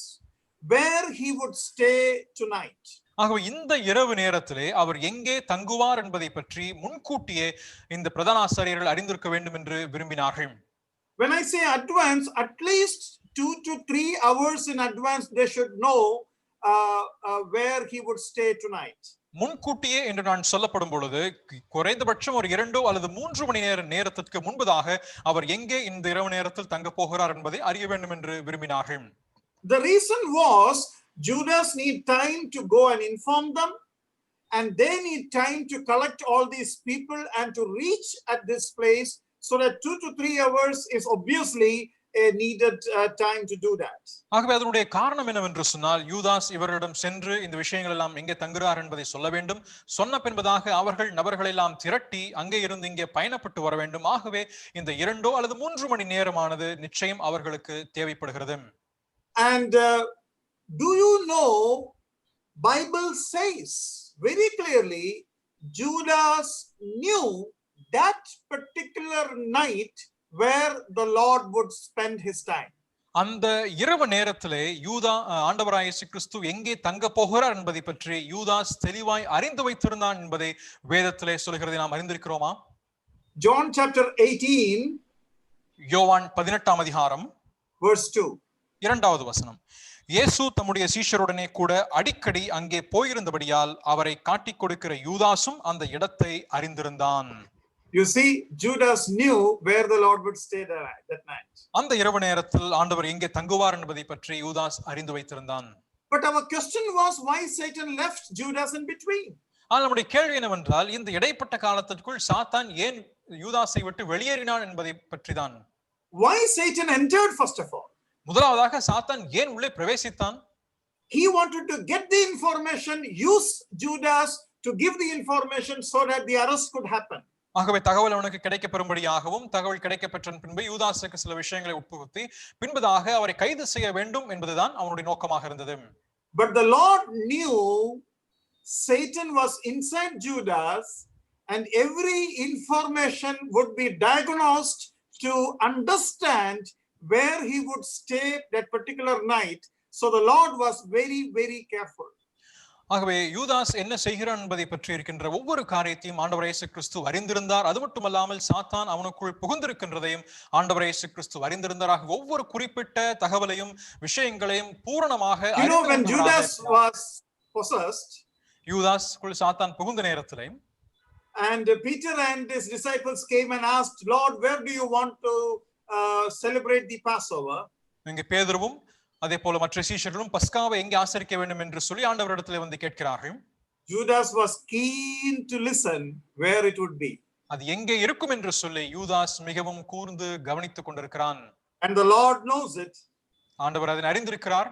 where he would stay tonight. ஆகவே இந்த இரவு நேரத்திலே அவர் எங்கே தங்குவார் என்பதை பற்றி முன்கூட்டியே இந்த பிரதான ஆசாரியர்கள் அறிந்திருக்க வேண்டும் என்று விரும்பினார்கள். When I say advance, at least 2 to 3 hours in advance they should know where he would stay tonight. முன்கூட்டியே என்று நான் சொல்லப்படும் பொழுது குறைந்தபட்சம் ஒரு 2 அல்லது 3 மணி நேரத்திற்கு முன்பதாக அவர் எங்கே இந்த இரவு நேரத்தில் தங்க போகிறார் என்பதை அறிய வேண்டும் என்று விரும்பினார்கள். The reason was Judas need time to go and inform them, and they need time to collect all these people and to reach at this place, so that 2 to 3 hours is obviously a needed time to do that. ஆகவே அதனுடைய காரணம் என்னவென்று சொன்னால், யூதாஸ் இவர்களிடம் சென்று இந்த விஷயங்கள் எல்லாம் எங்கே தங்குகிறார் என்பதை சொல்ல வேண்டும். சொன்ன பின்பதாக அவர்கள் நபர்களை எல்லாம் திரட்டி அங்கே இருந்து இங்கே பயணப்பட்டு வர வேண்டும். ஆகவே இந்த 2 அல்லது 3 மணி நேரமானது நிச்சயம் அவர்களுக்கு தேவைப்படுகிறது. And do you know, Bible says very clearly, Judas knew that particular night where the Lord would spend his time. அந்த இரவு நேரத்திலே ஆண்டவராகிய இயேசு கிறிஸ்து எங்கே தங்க போகிறார் என்பதை பற்றி யூதாஸ் தெளிவாய் அறிந்து வைத்திருந்தான் என்பதை வேதத்திலே சொல்கிறதை நாம் அறிந்திருக்கிறோமா? John chapter 18, யோவான் 18ஆம் அதிகாரம் verse 2. 2வது வசனம். இயேசு தம்முடைய சீஷருடனே கூட அடிக்கடி அங்கே போயிருந்தபடியால் அவரை காட்டிக் கொடுக்கிற யூதாசும் அந்த இடத்தை அறிந்திருந்தான். You see, Judas knew where the Lord would stay that night. அந்த இரவு நேரத்தில் ஆண்டவர் எங்கே தங்குவார் என்பதை பற்றி யூதாஸ் அறிந்து வைத்திருந்தான். But our question was, why Satan left Judas in between? ஆனால் நம்முடைய கேள்வி என்னவென்றால், இந்த இடைப்பட்ட காலத்திற்குள் சாத்தான் ஏன் யூதாஸை விட்டு வெளியேறினான் என்பதை பற்றி தான். Why Satan entered first of all? முதலாவதாக சாத்தான் ஏன் உள்ளே பிரவேசித்தான்? He wanted to get the information, use Judas to give the information so that the arrest could happen. ஆகவே தகவல் அவனுக்கு கிடைக்கப்பெறும்படியாகவும் தகவல் கிடைக்கப்பெற்ற பின்பு யூதாஸுக்கு சில விஷயங்களை உட்புகுத்தி பின்பதாக அவரை கைது செய்ய வேண்டும் என்பதுதான் அவனுடைய நோக்கமாக இருந்தது. But the Lord knew Satan was inside Judas, and every information would be diagnosed to understand where he would stay that particular night. So the Lord was very, very careful. ஆகவே யூதாஸ் என்ன செய்கிறான் என்பதை பற்றி இருக்கின்ற ஒவ்வொரு காரியத்தையும் ஆண்டவர் இயேசு கிறிஸ்து அறிந்திருந்தார். அது மட்டுமல்லாமல் சாத்தான் அவனுக்குள் புகுந்திருக்கின்றதையும் ஆண்டவர் இயேசு கிறிஸ்து அறிந்திருந்தார். ஒவ்வொரு குறிப்பிட்ட தகவலையும் விஷயங்களையும் பூரணமாக when Judas was possessed, யூதாஸ்க்குள் சாத்தான் புகுந்த நேரத்திலே, and Peter and his disciples came and asked, Lord, where do you want to celebrate the Passover, இங்கே பேதுருவும் அதே போல மற்ற சீஷர்களும் பஸ்காவை எங்கே ஆசரிக்க வேண்டும் என்று சொல்லி ஆண்டவரிடத்தில் வந்து கேட்கிறார்கள். Judas was keen to listen where it would be. அது எங்கே இருக்கும் என்று சொல்லி யூதாஸ் மிகவும் கூர்ந்து கவனித்துக் கொண்டிருக்கிறான். And the Lord knows it. ஆண்டவர் அதை அறிந்திருக்கிறார்.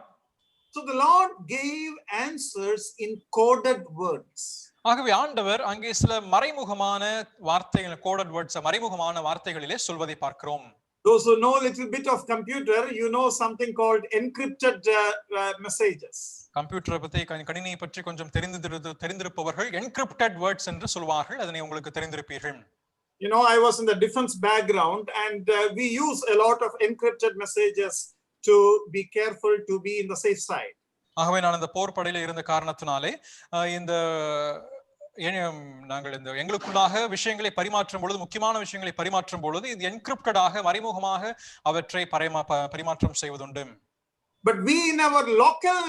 So the Lord gave answers in coded words. ஆகவே ஆண்டவர் அங்கே சில மறைமுகமான வார்த்தைகள், கோடட் வேர்ட்ஸ், மறைமுகமான வார்த்தைகளிலே சொல்வதை பார்க்கிறோம். Those who know a little bit of computer, you know something called encrypted messages. கம்ப்யூட்டரை பத்தி, கணினியை பற்றி கொஞ்சம் தெரிந்திருப்பவர்கள் என்கிரிப்டட் வேர்ட்ஸ் என்று சொல்வார்கள். அதனை உங்களுக்கு தெரிந்திருப்பீர்கள். You know, I was in the defense background and we use a lot of encrypted messages to be careful, to be in the safe side. ஆகவே நான் இந்த போர் படையில இருந்த காரணத்தினாலே இந்த நாங்கள் இந்த எங்களுக்குள்ளாக விஷயங்களை பரிமாற்றும் பொழுது, முக்கியமான விஷயங்களை பரிமாற்றும் பொழுது இது என்கிரிப்டடாக மறைமுகமாக அவற்றை பரிமாற்றம் செய்வதுண்டு. But we in our local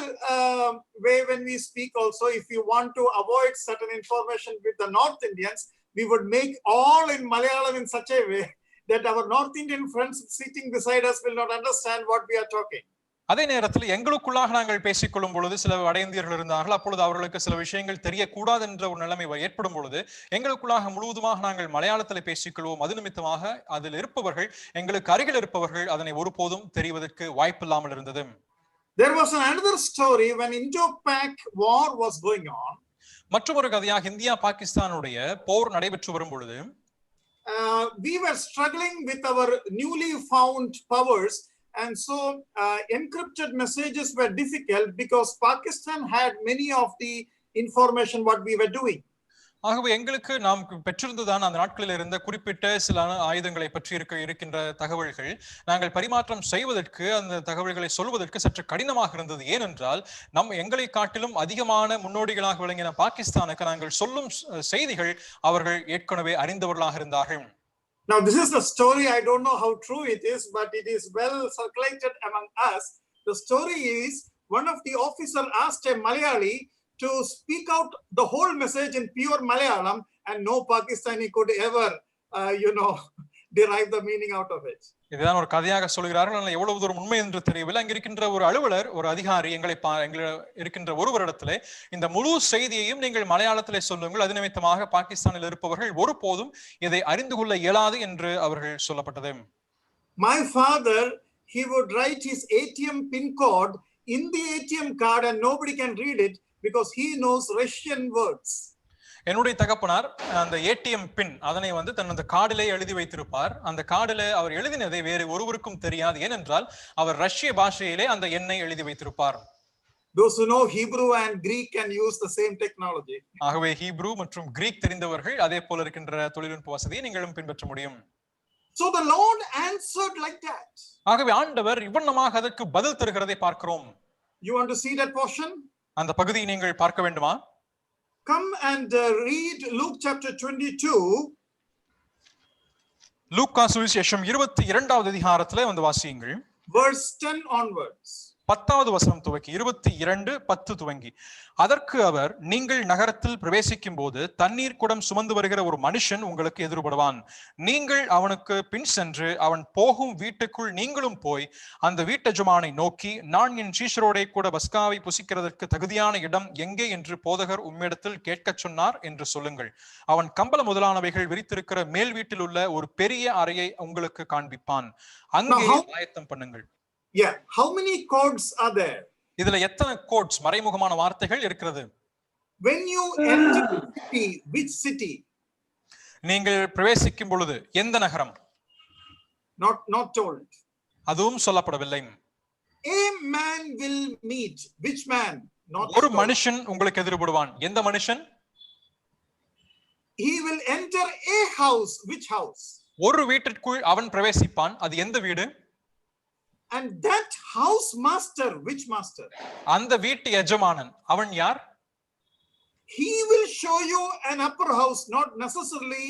way when we speak also, if you want to avoid certain information with the North Indians, we would make all in Malayalam in such a way that our North Indian friends sitting beside us will not understand what we are talking. அதே நேரத்தில் எங்களுக்குள்ளாக நாங்கள் பேசிக்கொள்ளும் பொழுது சில வட இந்தியர்கள் இருந்தார்கள். அப்பொழுது அவர்களுக்கு சில விஷயங்கள் தெரியக்கூடாது என்ற ஒரு நிலைமை ஏற்படும் பொழுது எங்களுக்குள்ளாக முழுவதுமாக நாங்கள் மலையாளத்தில் பேசிக்கொள்வோம். அது நிமித்தமாக அதில் இருப்பவர்கள், எங்களுக்கு அருகில் இருப்பவர்கள் அதனை ஒருபோதும் தெரிவதற்கு வாய்ப்பில்லாமல் இருந்தது. There was another story when Indo-Pak war was going on. மற்றொரு கதையாக இந்தியா பாகிஸ்தானுடைய போர் நடைபெற்று வரும் பொழுது we were struggling with our newly found powers. And so encrypted messages were difficult because Pakistan had many of the information what we were doing. ஆகவே எங்களுக்கு நாம் பெற்றிருந்ததான அந்த நாட்களில் இருந்த குறிப்பிட்ட சில ஆயுதங்களை பற்றி இருக்கின்ற தகவல்கள் நாங்கள் பரிமாற்றம் செய்வதற்கு, அந்த தகவல்களை சொல்வதற்கு சற்று கடினமாக இருந்தது. ஏனென்றால் எங்களை காட்டிலும் அதிகமான முன்னோடிகளாக விளங்கின பாகிஸ்தானுக்கு நாங்கள் சொல்லும் செய்திகள் அவர்கள் ஏற்கனவே அறிந்தவர்களாக இருந்தார்கள். Now, this is the story. I don't know how true it is, but it is well circulated among us. The story is one of the officer asked a Malayali to speak out the whole message in pure Malayalam, and no Pakistani could ever, derive the meaning out of it. இதுதான் ஒரு கதையாக சொல்கிறார்கள். ஆனால் எவ்வளவு தூரம் உண்மை என்று தெரியவில்லை. அங்க இருக்கின்ற ஒரு அலுவலர், ஒரு அதிகாரி எங்களை இருக்கின்ற ஒருவரிடத்திலே இந்த முழு செய்தியையும் நீங்கள் மலையாளத்திலே சொல்லுங்கள், அது நிமித்தமாக பாகிஸ்தானில் இருப்பவர்கள் ஒருபோதும் இதை அறிந்து கொள்ள இயலாது என்று அவர்கள் சொல்லப்பட்டது. My father, he would write his ATM pin code in the ATM card and nobody can read it because he knows Russian words. என்னுடைய தகப்பனார் அந்த ஏடிஎம் பின் அதனை தன் கார்டிலே எழுதி வைத்திருப்பார். அந்த கார்டிலே அவர் எழுதினதை வேறு ஒருவருக்கும் தெரியாது. ஏனென்றால் அவர் ரஷ்ய பாஷையிலே அந்த எண்ணை எழுதி வைத்திருப்பார். Those who know Hebrew and Greek can use the same technology. ஆகவே ஹீப்ரு மற்றும் கிரீக் தெரிந்தவர்கள் அதே போல இருக்கின்ற தொழில்நுட்ப வசதியை நீங்களும் பின்பற்ற முடியும். So the Lord answered like that. ஆகவே ஆண்டவர் இவ்வண்ணமாக அதற்கு பதில் தருகிறதை பார்க்கிறோம். You want to see that portion? அந்த பகுதியை நீங்கள் பார்க்க வேண்டுமா? Come and read Luke chapter 22. லூக்கா சுவிசேஷம் 22வது அதிகாரத்திலே வாசியுங்கள். Verse 10 onwards. 10வது வசனம் துவக்கி 22:10 துவங்கி. அதற்கு அவர், நீங்கள் நகரத்தில் பிரவேசிக்கும் போது தண்ணீர் குடம் சுமந்து வருகிற ஒரு மனுஷன் உங்களுக்கு எதிர்படுவான். நீங்கள் அவனுக்கு பின் சென்று அவன் போகும் வீட்டுக்குள் நீங்களும் போய் அந்த வீட்டெஜமானை நோக்கி, நான் என் சீஷரோடே கூட பஸ்காவை புசிக்கிறதற்கு தகுதியான இடம் எங்கே என்று போதகர் உம்மிடத்தில் கேட்கச் சொன்னார் என்று சொல்லுங்கள். அவன் கம்பள முதலானவைகள் விரித்திருக்கிற மேல் வீட்டில் உள்ள ஒரு பெரிய அறையை உங்களுக்கு காண்பிப்பான். அங்கே ஆயத்தம் பண்ணுங்கள். Yeah, how many codes are there? இதுல எத்தனை கோட்ஸ், மறைமுகமான வார்த்தைகள் இருக்கிறது? When you enter the city, which city? நீங்கள் பிரவேசிக்கும் பொழுது எந்த நகரம்? Not told. அதுவும் சொல்லப்படவில்லை. A man will meet. Which man? Not ஒரு மனுஷன் உங்களுக்கு எதிர்படுவான். எந்த மனுஷன்? He will enter a house. Which house? ஒரு வீட்டிற்குள் அவன் பிரவேசிப்பான். அது எந்த வீடு? And that house master, which master? அந்த வீட்டு எஜமானன் அவன் யார்? He will show you an upper house, not necessarily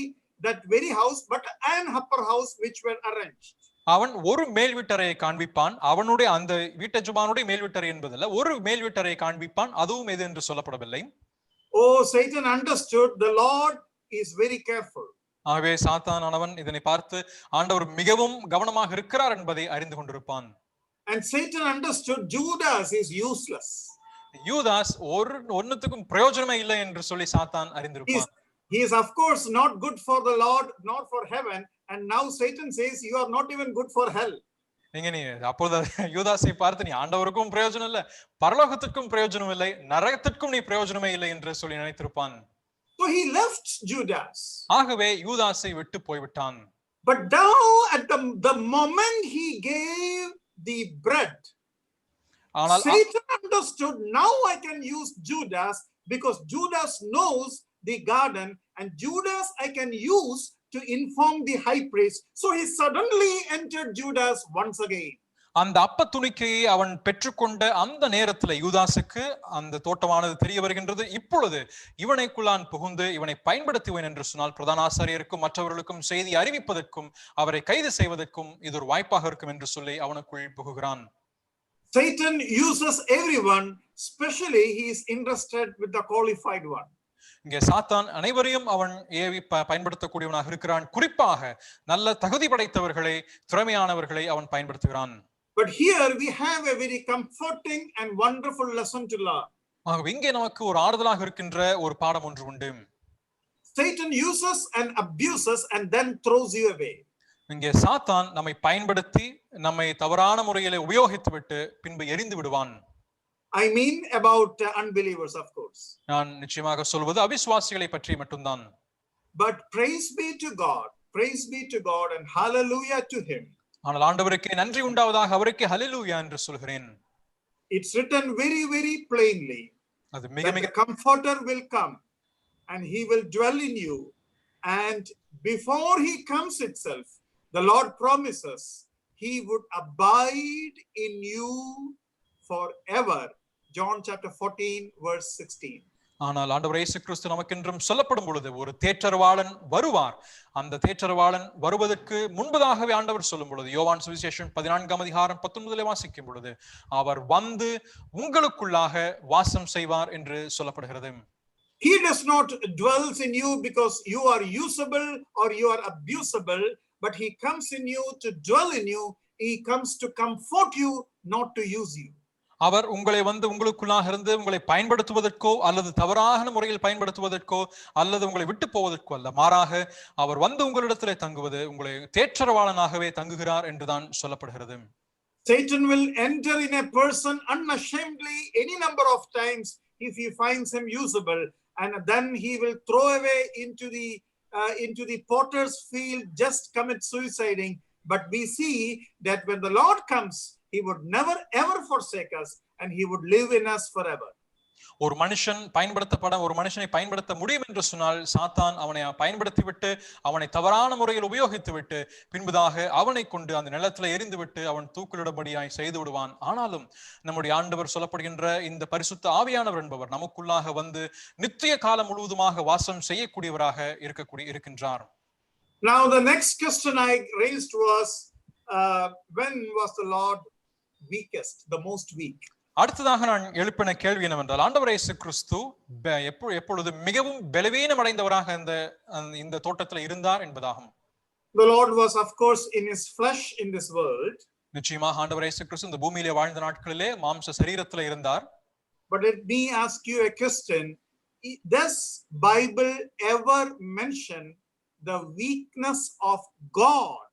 that very house, but an upper house which were arranged. அவன் ஒரு மேல் வீட்டறையை காண்பிப்பான். அவனுடைய அந்த வீட்டெஜமானுடைய மேல் வீட்டறை என்பதில்லை, ஒரு மேல் வீட்டறையை காண்பிப்பான். அதுவும் எது என்று சொல்லப்படவில்லை. Oh, Satan understood the Lord is very careful. ஆகவே சாத்தானானவன் இதனை பார்த்து ஆண்டவர் மிகவும் கவனமாக இருக்கிறார் என்பதை அறிந்து கொண்டிருப்பான். And Satan understood Judas is useless. யூதாஸ் ஒன்னுத்துக்கும் பிரயோஜனமே இல்லை என்று சொல்லி சாத்தான் அறிந்திருப்பான். He is of course not good for the Lord nor for heaven, and now Satan says you are not even good for hell. நீ அப்போது யூதாசை பார்த்து நீ ஆண்டவருக்கும் பிரயோஜனம் இல்லை, பரலோகத்திற்கும் பிரயோஜனம் இல்லை, நரகத்திற்கும் நீ பிரயோஜனமே இல்லை என்று சொல்லி நினைத்திருப்பான். So he left Judas. ஆகவே யூதாசை விட்டு போய்விட்டான். But now at the moment he gave the bread, Satan understood now I can use Judas because Judas knows the garden and Judas I can use to inform the high priest. So he suddenly entered Judas once again. அந்த அப்ப துணிக்கையை அவன் பெற்றுக்கொண்ட அந்த நேரத்துல யூதாசுக்கு அந்த தோட்டமானது தெரிய வருகின்றது. இப்பொழுது இவனைக்குள்ளான் புகுந்து இவனை பயன்படுத்துவேன் என்று சொன்னால் பிரதான ஆசாரியருக்கும் மற்றவர்களுக்கும் செய்தி அறிவிப்பதற்கும் அவரை கைது செய்வதற்கும் இது ஒரு வாய்ப்பாக இருக்கும் என்று சொல்லி அவனுக்குள் புகுகிறான். Satan uses everyone, especially he is interested with the qualified one. இங்கே சாத்தான் அனைவரையும் அவன் ஏவி பயன்படுத்தக்கூடியவனாக இருக்கிறான். குறிப்பாக நல்ல தகுதி படைத்தவர்களை, திறமையானவர்களை அவன் பயன்படுத்துகிறான். But here we have a very comforting and wonderful lesson to learn. ஆகவே இங்கே நமக்கு ஒரு ஆறுதலாக இருக்கின்ற ஒரு பாடம் ஒன்று உண்டு. Satan uses and abuses and then throws you away. இங்கே சாத்தான் நம்மை பயன்படுத்தி நம்மை தவறான முறையிலே உபயோகித்து விட்டு பின்பு எரிந்து விடுவான். I mean about unbelievers, of course. நான் நிச்சயமாக சொல்வது அவிசுவாசிகளை பற்றி மட்டும்தான். But praise be to God and hallelujah to him. ஆனால் ஆண்டவருக்கே நன்றி உண்டாவதாக, அவருக்கே ஹல்லேலூயா என்று சொல்கிறேன். It's written very very plainly அது that மிக மிக the comforter will come and he will dwell in you, and before he comes itself the Lord promises he would abide in you forever. John chapter 14 verse 16. ஆனால் ஆண்டவர் இயேசு கிறிஸ்து நமக்கென்றும் சொல்லப்படும் பொழுது ஒரு தேற்றரவாளன் வருவார். அந்த தேற்றரவாளன் வருவதற்கு முன்பதாகவே ஆண்டவர் சொல்லும் பொழுது யோவான் சுவிசேஷம் 14ஆம் அதிகாரம் 19 வாசிக்கும் பொழுது அவர் வந்து உங்களுக்குள்ளாக வாசம் செய்வார் என்று சொல்லப்படுகிறது. He does not dwells in you because you are usable or you are abusable, but he comes in you to dwell in you. He comes to comfort you, not to use you. அவர் உங்களை வந்து உங்களுக்குள்ளாக இருந்து உங்களை பயன்படுத்துவதற்கோ அல்லது தவறான முறையில் பயன்படுத்துவதற்கோ அல்லது உங்களை விட்டு போவதற்கோ அல்ல, மாறாக அவர் வந்து உங்களிடத்திலே தங்குவது உங்களை தேற்றரவாளனாகவே தங்குகிறார் என்றுதான் சொல்லப்படுகிறது. Satan will enter in a person unashamedly any number of times if he finds him usable, and then he will throw away into the potter's field, just commit suiciding. But we see that when the Lord comes, he would never ever forsake us and he would live in us forever. ஒரு மனுஷனை பயன்படுத்த முடியும் என்று சொன்னால் சாத்தான் அவனை பயன்படுத்தி விட்டு அவனை தவறான முறையில் உபயோகித்து விட்டு பின்பதாக அவனை கொண்டு அந்த நிலத்துல எரிந்து விட்டு அவன் தூக்கிலிடும்படியாய் செய்து விடுவான். ஆனாலும் நம்முடைய ஆண்டவர் சொல்லப்படுகின்ற இந்த பரிசுத்த ஆவியானவர் என்பவர் நமக்குள்ளாக வந்து நித்திய காலம் முழுவதுமாக வாசம் செய்யக்கூடியவராக இருக்கின்றார். Now the next question I raised was when was the Lord weakest, the most weak? அடுத்ததாக நான் எழுப்பின கேள்வி என்னவென்றால் ஆண்டவர் இயேசு கிறிஸ்து எப்பொழுது மிகவும் பலவீனம் அடைந்தவராக இந்த தோட்டத்தில் இருந்தார் என்பதாகும். The Lord was of course in his flesh in this world. நிச்சயமாக ஆண்டவர் இயேசு கிறிஸ்து இந்த பூமியிலே வாழ்ந்த நாட்களிலே மாம்ச சரீரத்தில் இருந்தார். But let me ask you a question. Does Bible ever mention the weakness of God?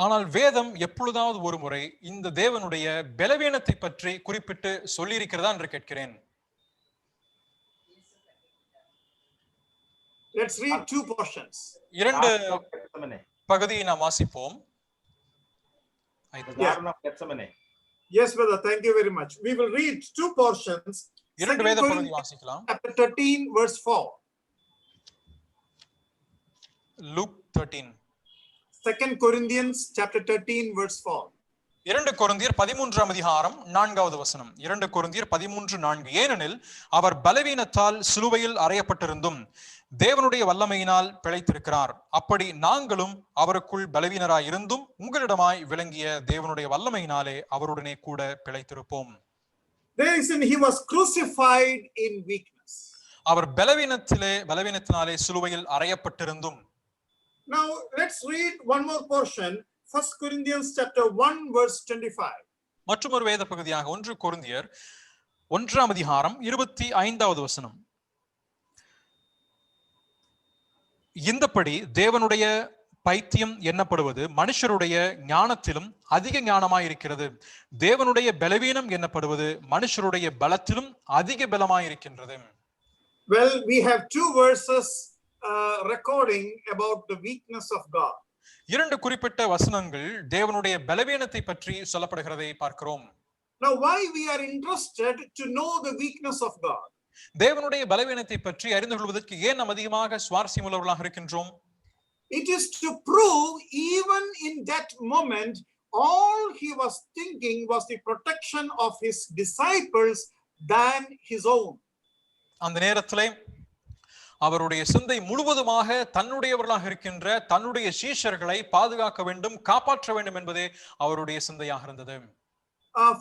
ஆனால் வேதம் எப்பொழுதாவது ஒரு முறை இந்த தேவனுடைய பலவீனத்தை பற்றி குறிப்பிட்டு சொல்லி இருக்கிறதா என்று கேட்கிறேன். Let's read two portions. இரண்டு பகுதியை நாம் வாசிப்போம். Yes brother, thank you very much. We will read two portions. இரண்டு வேத பகுதி வாசிக்கலாம். Chapter 13 verse 4. Luke 13. 2 Corinthians chapter 13 verse 4. 2 கொரிந்தியர் 13ஆம் அதிகாரம் 4வது வசனம். 2 கொரிந்தியர் 13:4. ஏனெனில் அவர் பலவீனத்தால் சிலுவையில் அறையப்பட்டிருந்தும் தேவனுடைய வல்லமையினால் பிழைத்திருக்கிறார். அப்படி நாங்களும் அவருக்குள் பலவீனராய் இருந்தும் உங்களிடமாய் விளங்கிய தேவனுடைய வல்லமையினாலே அவருடனே கூட பிழைத்திருப்போம். He was crucified in weakness. அவர் பலவீனத்தினாலே சிலுவையில் அறையப்பட்டிருந்தும். Now let's read one more portion, 1 Corinthians chapter 1 verse 25. மற்றொரு வேத பகுதியாக 1 கொரிந்தியர் 1ஆம் அதிகாரம் 25வது வசனம். இந்தப்படி தேவனுடைய பைத்தியம் எண்ணப்படுவது மனுஷருடைய ஞானத்திலும் அதிக ஞானமாய் இருக்கிறது, தேவனுடைய பலவீனம் எண்ணப்படுவது மனுஷருடைய பலத்திலும் அதிக பலமாய் இருக்கின்றது. Well, we have two verses recording about the weakness of God. இரண்டு குறிப்பிட்ட வசனங்கள் தேவனுடைய பலவீனத்தை பற்றி சொல்லப்படுகிறதை பார்க்கிறோம். Now why we are interested to know the weakness of God? தேவனுடைய பலவீனத்தை பற்றி அறிந்து கொள்வதற்கு ஏன் நாம் அதிகமாக சுவாரஸ்யம் உள்ளவர்களாக இருக்கின்றோம்? It is to prove even in that moment all he was thinking was the protection of his disciples than his own. அந்த நேரத்திலே அவருடைய சிந்தை முழுவதுமாக தன்னுடையவர்களாக இருக்கின்ற தன்னுடைய சீஷர்களை பாதுகாக்க வேண்டும், காப்பாற்ற வேண்டும் என்பதே அவருடைய சிந்தையாக இருந்தது.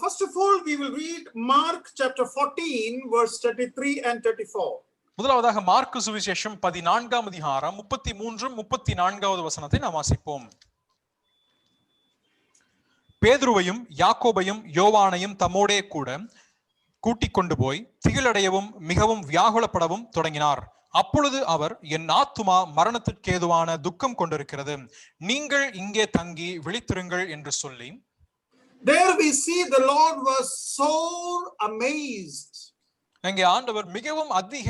First of all, we will read Mark chapter 14 verse 33 and 34. முதலாவதாக மார்க்கு சுவிசேஷம் 14ஆம் அதிகாரம் 33 34வது வசனத்தை நாம் வாசிப்போம். பேதுருவையும் யாக்கோபையும் யோவானையும் தம்மோடே கூட கூட்டிக் கொண்டு போய் திகிலடையவும் மிகவும் வியாகுலப்படவும் தொடங்கினார். அப்பொழுது அவர், என் ஆத்துமா மரணத்திற்கேதுவான துக்கம் கொண்டிருக்கிறது, நீங்கள் இங்கே தங்கி விழித்திருங்கள் என்று சொல்லி. There we see the Lord was so amazed. அங்கே ஆண்டவர் மிகவும் அதிக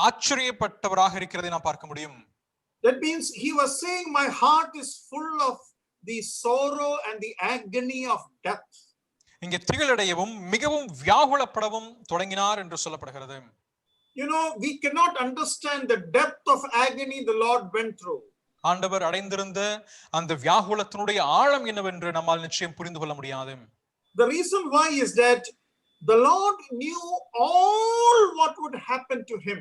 ஆச்சரியப்பட்டவராக இருக்கிறதை நாம் பார்க்க முடியும். That means he was saying, my heart is full of the sorrow and the agony of death. இங்கே திகிலடையவும் மிகவும் வியாகுலப்படவும் தொடங்கினார் என்று சொல்லப்படுகிறது. You know, we cannot understand the depth of agony the Lord went through. ஆண்டவர் அடைந்திருந்த அந்த வியாகுலத்தினுடைய ஆழம் என்னவென்று நம்மால் நிச்சயம் புரிந்து கொள்ள முடியாது. The reason why is that the Lord knew all what would happen to him.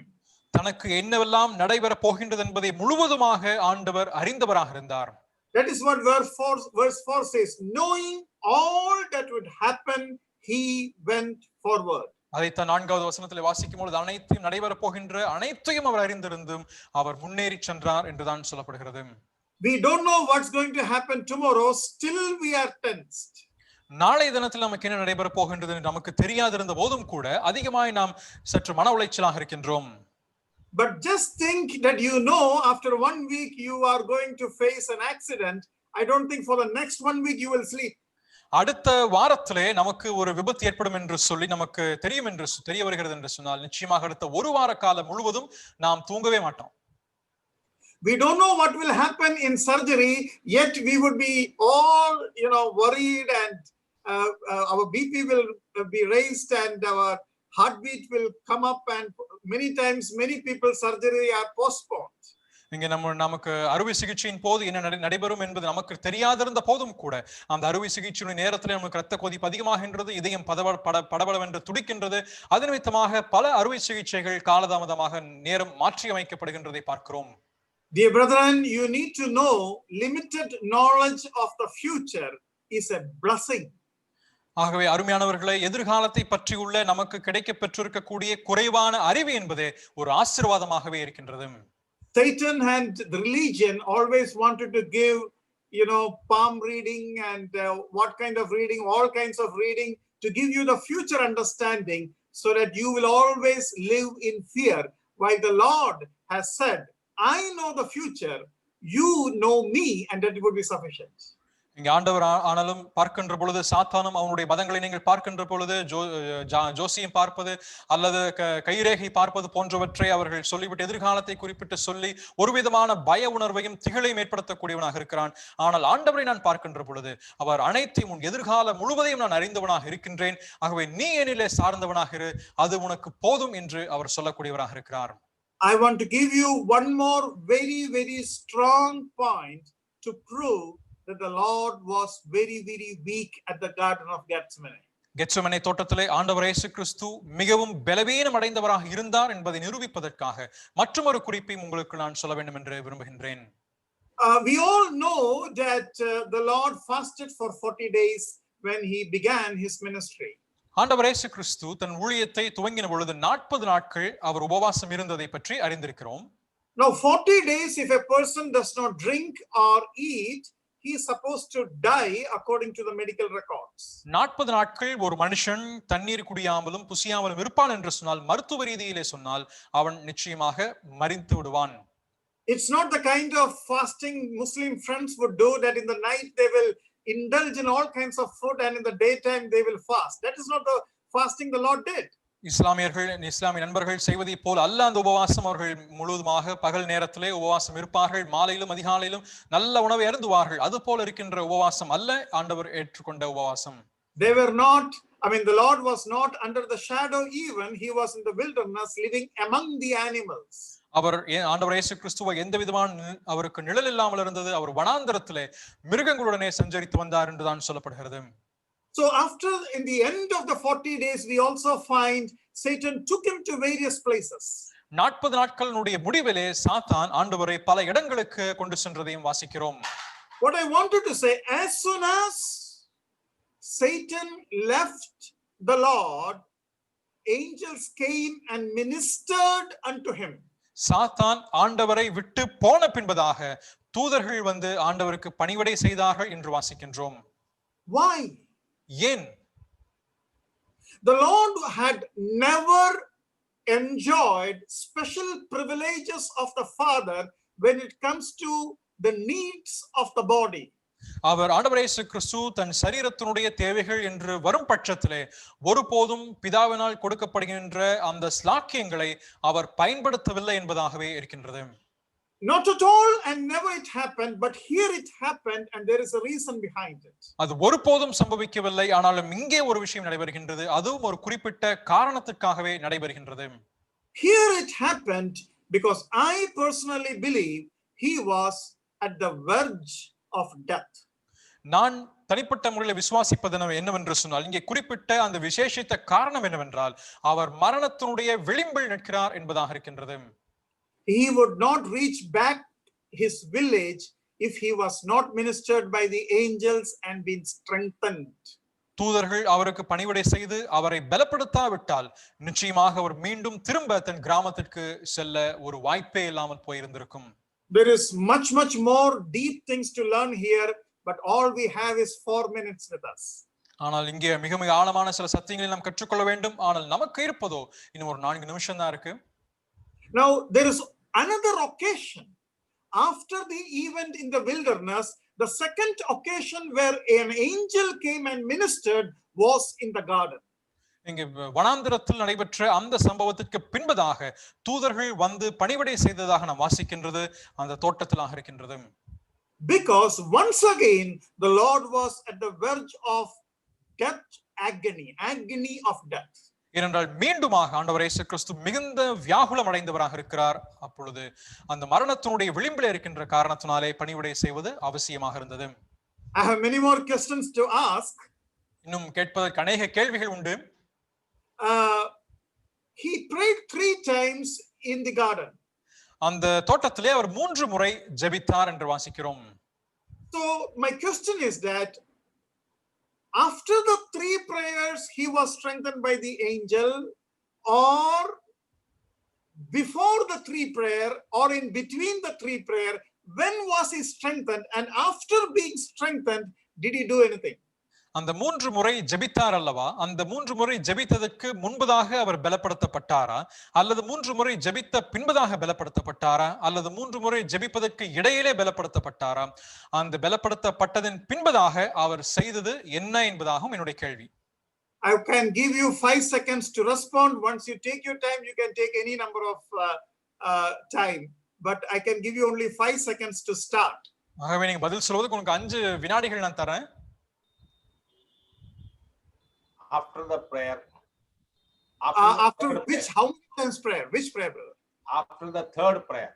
தனக்கு என்னவெல்லாம் நடைபெற போகின்றது என்பதை முழுவதுமாக ஆண்டவர் அறிந்தவராக இருந்தார். That is what verse 4 says. Knowing all that would happen, he went forward. அதைத்தான் 4வது வசனத்தில் வாசிக்கும் பொழுது அனைத்தையும் நடைபெற போகின்ற அனைத்தையும் அவர் அறிந்திருந்தும் அவர் முன்னேறி சென்றார் என்றுதான் சொல்லப்படுகிறது. We don't know what's going to happen tomorrow, still we are tensed. நாளைய தினத்தில் நமக்கு என்ன நடைபெற போகின்றது என்று நமக்கு தெரியாதிருந்த போதும் கூட அதிகமாய் நாம் சற்று மன உளைச்சலாக இருக்கின்றோம். But just think that you know after 1 week you are going to face an accident. I don't think for the next 1 week you will sleep. அடுத்த வாரத்திலே நமக்கு ஒரு விபத்து ஏற்படும் என்று சொல்லி நமக்கு தெரியும் என்று தெரிய வருகிறது என்று சொன்னால் நிச்சயமாக அடுத்த ஒரு வார காலம் முழுவதும் நாம் தூங்கவே மாட்டோம். We don't know what will happen in surgery, yet we would be all worried, and our BP will be raised and our heartbeat will come up, and many times many people's surgery are postponed. இங்க நமக்கு அறுவை சிகிச்சையின் போது என்ன நடைபெறும் என்பது நமக்கு தெரியாதிருந்த போதும் கூட அந்த அறுவை சிகிச்சையுடைய நேரத்தில் நமக்கு ரத்த கொதிப்பு அதிகமாகின்றது, இதயம் படபடவென்று துடிக்கின்றது. அது நிமித்தமாக பல அறுவை சிகிச்சைகள் காலதாமதமாக நேரம் மாற்றி அமைக்கப்படுகின்றதை பார்க்கிறோம். Dear brethren, you need to know limited knowledge of the future is a blessing. ஆகவே அருமையானவர்களே, எதிர்காலத்தை பற்றியுள்ள நமக்கு கிடைக்க பெற்றிருக்கக்கூடிய குறைவான அறிவு என்பது ஒரு ஆசீர்வாதமாகவே இருக்கின்றது. Satan and the religion always wanted to give, palm reading and what kind of reading, all kinds of reading to give you the future understanding so that you will always live in fear. While the Lord has said, I know the future, you know me, and that would be sufficient. இங்க ஆண்டவர் ஆனாலும் பார்க்கின்ற பொழுது சாத்தானும் அவனுடைய மதங்களை நீங்கள் பார்க்கின்ற பொழுது ஜோசியம் பார்ப்பது அல்லது கைரேகை பார்ப்பது போன்றவற்றை அவர்கள் சொல்லிவிட்டு எதிர்காலத்தை குறிப்பிட்டு சொல்லி ஒரு விதமான பய உணர்வையும் திகழையும் ஏற்படுத்தக்கூடியவனாக இருக்கிறான். ஆனால் ஆண்டவரை நான் பார்க்கின்ற பொழுது அவர் அனைத்தையும் உன் எதிர்காலம் முழுவதையும் நான் அறிந்தவனாக இருக்கின்றேன், ஆகவே நீ என்னிலே சார்ந்தவனாக இரு, அது உனக்கு போதும் என்று அவர் சொல்லக்கூடியவராக இருக்கிறார். I want to give you one more very, very strong point to prove that the Lord was very, very weak at the Garden of Gethsemane. Gethsemane தோட்டத்திலே ஆண்டவர் இயேசு கிறிஸ்து மிகவும் பலவீனம் அடைந்தவராக இருந்தார் என்பதை நிரூபிப்பதற்காக மற்றொரு குறிப்பையும் உங்களுக்கு நான் சொல்ல வேண்டும் என்று விரும்புகின்றேன். We all know that the Lord fasted for 40 days when he began his ministry. ஆண்டவர் இயேசு கிறிஸ்து தன் ஊழியத்தை துவங்கின பொழுது 40 நாட்கள் அவர் உபவாசம் இருந்ததை பற்றி அறிந்திருக்கிறோம். Now, 40 days, if a person does not drink or eat, he is supposed to die according to the medical records. 40 நாட்கள் ஒரு மனுஷன் தண்ணீர் குடியாமலும் புசியாமலும் இருப்பான் என்று சொன்னால், மருத்துவ ரீதியிலே சொன்னால் அவன் நிச்சயமாக மரித்து விடுவான். It's not the kind of fasting Muslim friends would do, that in the night they will indulge in all kinds of food and in the daytime they will fast. That is not the fasting the Lord did. இஸ்லாமிய நண்பர்கள் செய்வதை போல் அல்ல அந்த உபவாசம். அவர்கள் முழுவதுமாக பகல் நேரத்திலே உபவாசம் இருப்பார்கள், மாலையிலும் அதிகாலையிலும் நல்ல உணவை அருந்துவார்கள். அது போல இருக்கின்ற உபவாசம் அல்ல ஆண்டவர் ஏற்றுக்கொண்ட உபவாசம். They were not, the Lord was not under the shadow even. He was in the wilderness living among the animals. அவர் ஆண்டவர் இயேசு கிறிஸ்துவை எந்த விதமான அவருக்கு நிழல் இல்லாமல் இருந்தது. அவர் வனாந்தரத்திலே மிருகங்களுடனே சஞ்சரித்து வந்தார் என்றுதான் சொல்லப்படுகிறது. So after, in the end of the 40 days, we also find Satan took him to various places. 40 நாட்களினுடைய முடிவிலே சாத்தான் ஆண்டவரை பல இடங்களுக்கு கொண்டு சென்றதையும் வாசிக்கிறோம். What I wanted to say, as soon as Satan left the Lord, angels came and ministered unto him. சாத்தான் ஆண்டவரை விட்டு போன பின்பதாக தூதர்கள் வந்து ஆண்டவருக்கு பணிவிடை செய்தார்கள் என்று வாசிக்கின்றோம். Why? ஏன்? The Lord had never enjoyed special privileges of the Father when it comes to the needs of the body. அவர் ஆண்டவர் இயேசு கிறிஸ்து தன் சரீரத்தினுடைய தேவைகள் என்று வரும் பட்சத்திலே ஒருபோதும் பிதாவினால் கொடுக்கப்படுகின்ற அந்த ஸ்லாக்கியங்களை அவர் பயன்படுத்தவில்லை என்பதாகவே இருக்கின்றது. Not at all, and never it happened, but here it happened, and there is a reason behind it. அது ஒருபோதும் சம்பவிக்கவில்லை, ஆனாலும் இங்கே ஒரு விஷயம் நடைபெறுகின்றது. அதுவும் ஒரு குறிப்பிட்ட காரணத்துக்காகவே நடைபெறுகின்றது. Here it happened because I personally believe he was at the verge of death. நான் தனிப்பட்ட முறையில் விசுவாசிப்பது என்னவென்று சொன்னால், இங்கே குறிப்பிட்ட அந்த விசேஷித்த காரணம் என்னவென்றால் அவர் மரணத்தினுடைய விளிம்பில் நிற்கிறார் என்பதாக இருக்கின்றது. He would not reach back his village if he was not ministered by the angels and been strengthened. தூதர்கள் அவருக்கு பணிவிடை செய்து அவரை பலப்படுத்தாவிட்டால் நிச்சயமாக அவர் மீண்டும் திரும்ப தன் கிராமத்திற்கு செல்ல ஒரு வாய்ப்பே இல்லாமல் போயிருந்திருக்கும். There is much more deep things to learn here, but all we have is 4 minutes with us. ஆனால் இங்கே மிக மிக ஆழமான சில சத்தியங்களை நாம் கற்றுக்கொள்ள வேண்டும். ஆனால் நமக்கு இருப்பதோ இன்னும் ஒரு 4 நிமிஷம் தான் இருக்கு. Now there is another occasion after the event in the wilderness. The second occasion where an angel came and ministered was in the garden. இங்கே வனாந்திரத்தில் நடைபெற்ற அந்த சம்பவத்திற்கு பின்பதாக தூதர்கள் வந்து பணிவிடை செய்ததாக நாம் வாசிக்கின்றது அந்த தோட்டத்திலாக இருக்கின்றது. Because once again the Lord was at the verge of death, agony of death. ஏனென்றால் மீண்டுமாக ஆண்டவர் இயேசு கிறிஸ்து மிகுந்த வியாகுலம் அடைந்தவராக இருக்கிறார். அப்பொழுது அந்த மரணத்தினுடைய விளிம்பில் இருக்கின்ற காரணத்தினாலே பணிவிடை செய்வது அவசியமாக இருந்தது. I have many more questions to ask. இன்னும் கேட்பதற்கு அநேக கேள்விகள் உண்டு. He prayed 3 times in the garden. அந்த தோட்டத்திலே அவர் 3 முறை ஜெபித்தார் என்று வாசிக்கிறோம். So my question is that after the 3 prayers he was strengthened by the angel, or before the 3 prayer, or in between the 3 prayer, when was he strengthened, and after being strengthened did he do anything? அந்த 3 முறை ஜெபித்தார் அல்லவா? அந்த 3 முறை ஜெபித்ததற்கு முன்பதாக அவர் பலப்படுத்தப்பட்டாரா, அல்லது 3 முறை ஜெபித்த பின்பதாக பலப்படுத்தப்பட்டாரா, அல்லது 3 முறை ஜெபிப்பதற்கு இடையிலே பலப்படுத்தப்பட்டாரா? அந்த பலப்படுத்தப்பட்டதன் பின்பதாக அவர் செய்தது என்ன என்பதாகும் என்னுடைய கேள்வி. I can give you 5 seconds to respond. Once you take your time, you can take any number of time, but I can give you only 5 seconds to start. ஆகவே நீங்க பதில் சொல்வதற்கு உங்களுக்கு 5 வினாடிகள் நான் தரேன். After the prayer. After which, how many times prayer? Which prayer, brother? After the 3rd prayer.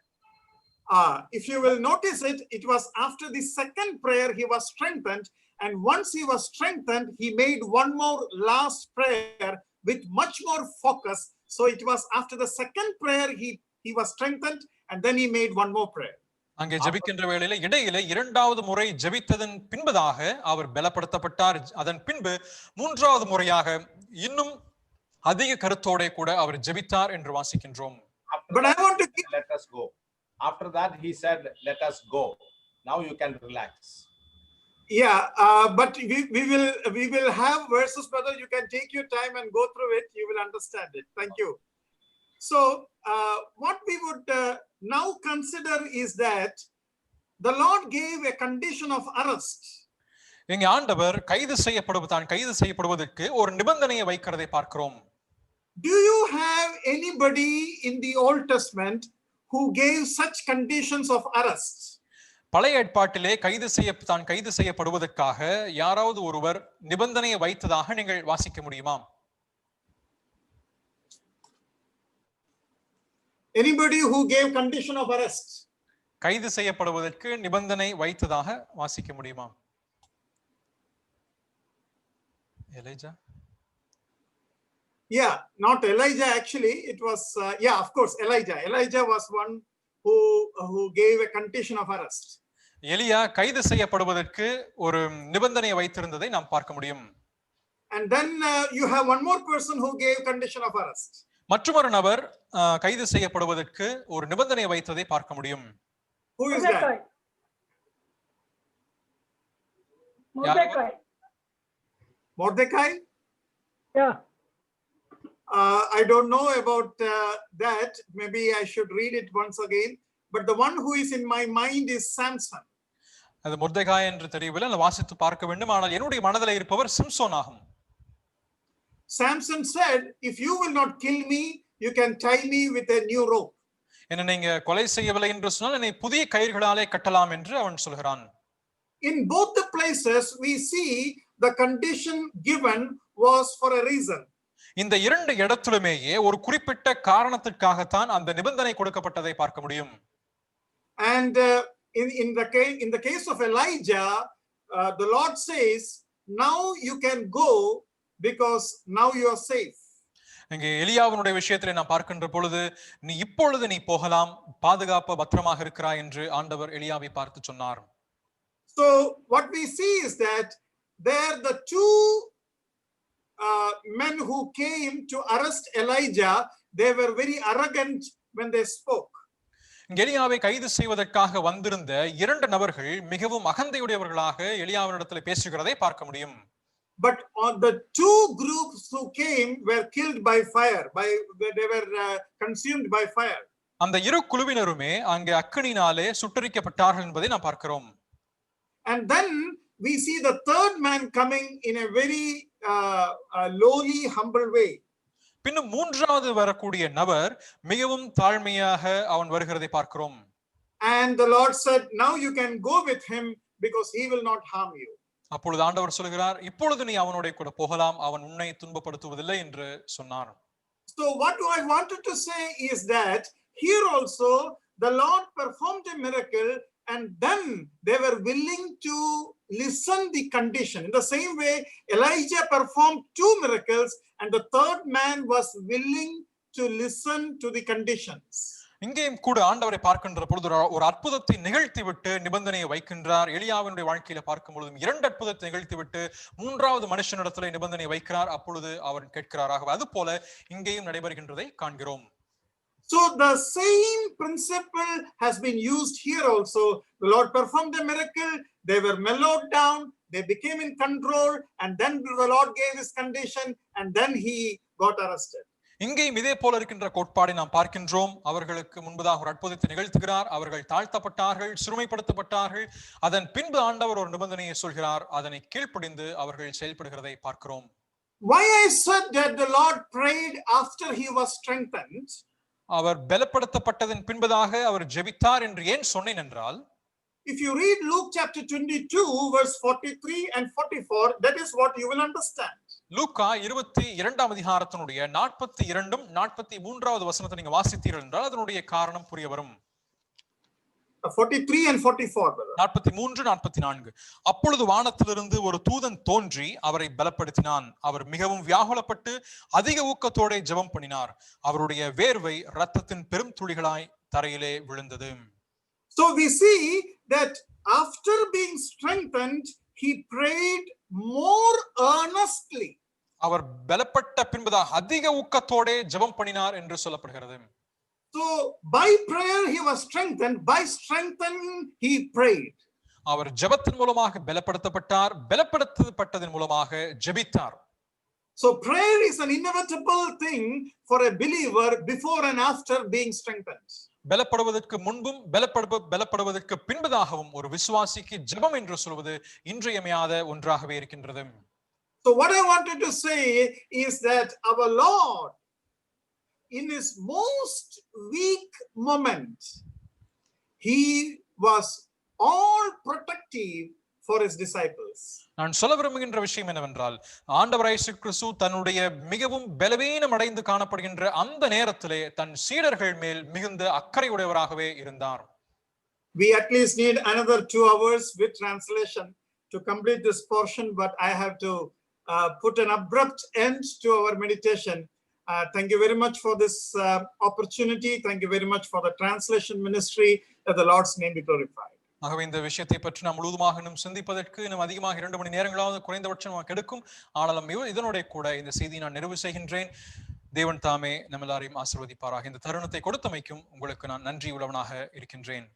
If you will notice it, it was after the 2nd prayer he was strengthened, and once he was strengthened, he made one more last prayer with much more focus. So it was after the 2nd prayer he was strengthened, and then he made one more prayer. அங்கே ஜெபிக்கின்ற வேளையில இடையில 2வது முறை ஜெபித்ததன் பின்பதாக அவர் பலப்படுத்தப்பட்டார். அதன் பின்பு 3வது முறையாக இன்னும் அதிக கருத்தோட கூட அவர் ஜெபித்தார் என்று வாசிக்கின்றோம். But I want to let us go. After that, he said, let us go. Now you can relax. Yeah, but we will have verses, brother. You can take your time and go through it. You will understand it. Thank you. So what we would now consider is that the Lord gave a condition of arrest. இங்கே ஆண்டவர் கைது செய்யப்படுவதற்கு ஒரு நிபந்தனையை வைக்கிறதை பார்க்கிறோம். Do you have anybody in the Old Testament who gave such conditions of arrest? பழைய ஏற்பாட்டிலே கைது செய்யப்படுவதற்காக யாராவது ஒருவர் நிபந்தனையை வைத்ததாக நீங்கள் வாசிக்க முடியுமா? Anybody who gave condition of arrest? கைது செய்யப்படுவதற்கு நிபந்தனை வைத்ததாக வாசிக்க முடியுமா? Elijah? Yeah, not Elijah actually. It was yeah, of course, Elijah. Elijah was one who gave a condition of arrest. எலியா கைது செய்யப்படுவதற்கு ஒரு நிபந்தனையை வைத்திருந்ததை நாம் பார்க்க முடியும். And then you have one more person who gave condition of arrest. மற்றொரு நபர் கைது செய்யப்படுவதற்கு ஒரு நிபந்தனை வைத்ததை பார்க்க முடியும். Who is that? Mordecai? Yeah. I don't know about that. Maybe I should read it once again. But the one who is in my mind is Samson. அது மொர்தெகாய் என்று தெரியவில்லை, நான் வாசித்து பார்க்க வேண்டும். ஆனால் என்னுடைய மனதில் இருப்பவர் சிம்சோன் ஆகும். Samson said, if you will not kill me, you can tie me with a new rope. என்னை நீங்க கொலை செய்யவில்லை என்று சொன்னால் என்னை புதிய கயிறுகளாலே கட்டலாம் என்று அவன் சொல்கிறான். In both the places we see the condition given was for a reason. இந்த இரண்டு இடத்திலுமேயே ஒரு குறிப்பிட்ட காரணத்திற்காகத்தான் அந்த நிபந்தனை கொடுக்கப்பட்டதை பார்க்க முடியும். And in the case of Elijah, the Lord says, now you can go because now you are safe. இங்கே எலியாவினுடைய விஷயத்திலே நாம் பார்க்கின்ற பொழுது இப்பொழுது நீ போகலாம், பாதுகாப்பு பத்திரமாக இருக்கிறாய் என்று ஆண்டவர் எலியாவை பார்த்து சொன்னார். So what we see is that there the two men who came to arrest Elijah, they were very arrogant when they spoke. எலியாவை கைது செய்வதற்காக வந்திருந்த இரண்டு நபர்கள் மிகவும் அகந்தையுடையவர்களாக எலியாவினிடத்தில் பேசுகிறதை பார்க்க முடியும். But on the two groups who came were killed by fire, they were consumed by fire. அந்த இரு குழுவினருமே அங்கே அக்கினியினாலே சுட்டரிக்கப்பட்டார்கள் என்பதை நாம் பார்க்கிறோம். And then we see the third man coming in a very lowly, humble way. பின்னும் மூன்றாவது வரக்கூடிய நபர் மிகவும் தாழ்மையாக அவன் வருகிறதை பார்க்கிறோம். And the Lord said, now you can go with him because he will not harm you. அப்பொழுது ஆண்டவர் சொல்கிறார், இப்பொழுது நீ அவனோட கூட போகலாம், அவன் உன்னை துன்பப்படுத்துவதில்லை என்று சொன்னார். So what I wanted to say is that here also the Lord performed a miracle and then they were willing to listen the condition. In the same way, Elijah performed two miracles and the third man was willing to listen to the conditions. இங்கேயும் கூட ஆண்டவரை பார்க்கின்ற பொழுது ஒரு அற்புதத்தை நிகழ்த்திவிட்டு நிபந்தனையை வைக்கின்றார். எலியாவினுடைய வாழ்க்கையில பார்க்கும் பொழுதும் இரண்டு அற்புதத்தை நிகழ்த்திவிட்டு மூன்றாவது மனுஷனிடத்திலே நிபந்தனை வைக்கிறார். அப்பொழுது அவர் கேட்கிறார். அது போல இங்கேயும் நடைபெறுகின்றதை காண்கிறோம். So the same principle has been used here also. The Lord performed a miracle, they were mellowed down, they became in control, and then the Lord gave his condition and then he got arrested. இங்கேயும் இதே போல இருக்கின்ற கோட்பாடை நாம் பார்க்கின்றோம். அவர்களுக்கு முன்பதாக ஒரு அற்புதத்தை நிகழ்த்துகிறார், அவர்கள் தாழ்த்தப்பட்டார்கள், சிறுமைப்படுத்தப்பட்டார்கள். அதன் பின்பு ஆண்டவர் ஒரு நிபந்தனையை சொல்கிறார், அதனை கீழ்ப்படிந்து அவர்கள் செயல்படுகிறதை பார்க்கிறோம். Why I said that the Lord prayed after he was strengthened? அவர் பலப்படுத்தப்பட்டதன் பின்பதாக அவர் ஜெபித்தார் என்று ஏன் சொன்னேன் என்றால், if you read Luke chapter 22 verse 43 and 44, that is what you will understand. லூக்கா 22ஆம் அதிகாரத்தினுடைய 42 43வது வசனத்தை நீங்க வாசித்தீர்கள் என்றால் அதனுடைய காரணம் புரிய வரும். 43 and 44, brother. 43 44. அப்பொழுது வானத்திலிருந்து ஒரு தூதன் தோன்றி அவரை பலப்படுத்தினான். அவர் மிகவும் வியாகுலப்பட்டு அதிக ஊக்கத்தோட ஜெபம் பண்ணினார். அவருடைய வேர்வை இரத்தத்தின் பெரும் துளிகளாய் தரையிலே விழுந்தது. So we see that after being strengthened, he prayed more earnestly. அவர் பலப்பட்ட பின்பதாக அதிக ஊக்கத்தோட ஜெபம் பண்ணினார் என்று சொல்லப்படுகிறது. So by prayer he was strengthened, by strengthening he prayed. அவர் ஜெபத்தின் மூலமாக பலப்படுத்தப்பட்டார், பலப்படுத்தப்பட்டதன் மூலமாக ஜெபித்தார். So prayer is an inevitable thing for a believer before and after being strengthened. பலப்படுவதற்கு முன்பும் பலப்படுவதற்கு பின்பதாகவும் ஒரு விசுவாசிக்கு ஜெபம் என்று சொல்வது இன்றியமையாத ஒன்றாகவே இருக்கின்றது. So what I wanted to say is that our Lord, in his most weak moment, he was all protective for his disciples. நான் சொல்ல விரும்புகின்ற விஷயம் என்னவென்றால், ஆண்டவர் இயேசு கிறிஸ்து தன்னுடைய மிகவும் பலவீனம் அடைந்து காணப்படுகின்ற அந்த நேரத்திலே தன் சீடர்கள் மேல் மிகுந்த அக்கறையுடையவராகவே இருந்தார். We at least need another 2 hours with translation to complete this portion, but I have to put an abrupt end to our meditation. Thank you very much for this opportunity. Thank you very much for the translation ministry. That the Lord's name be glorified. ஆகவே இந்த விஷயத்தை பற்றி நாம் முழுவதுமாக இன்னும் சிந்திப்பதற்கு இன்னும் அதிகமாக 2 மணி நேரங்களாவது குறைந்தபட்சம் நமக்கு எடுக்கும். ஆனாலும் இதனுடைய கூட இந்த செய்தியை நான் நிறைவு செய்கின்றேன். தேவன் தாமே நம்ம எல்லாரையும் ஆசீர்வதிப்பாராக. இந்த தருணத்தை கொடுத்தமைக்கும் உங்களுக்கு நான் நன்றி உள்ளவனாக இருக்கின்றேன்.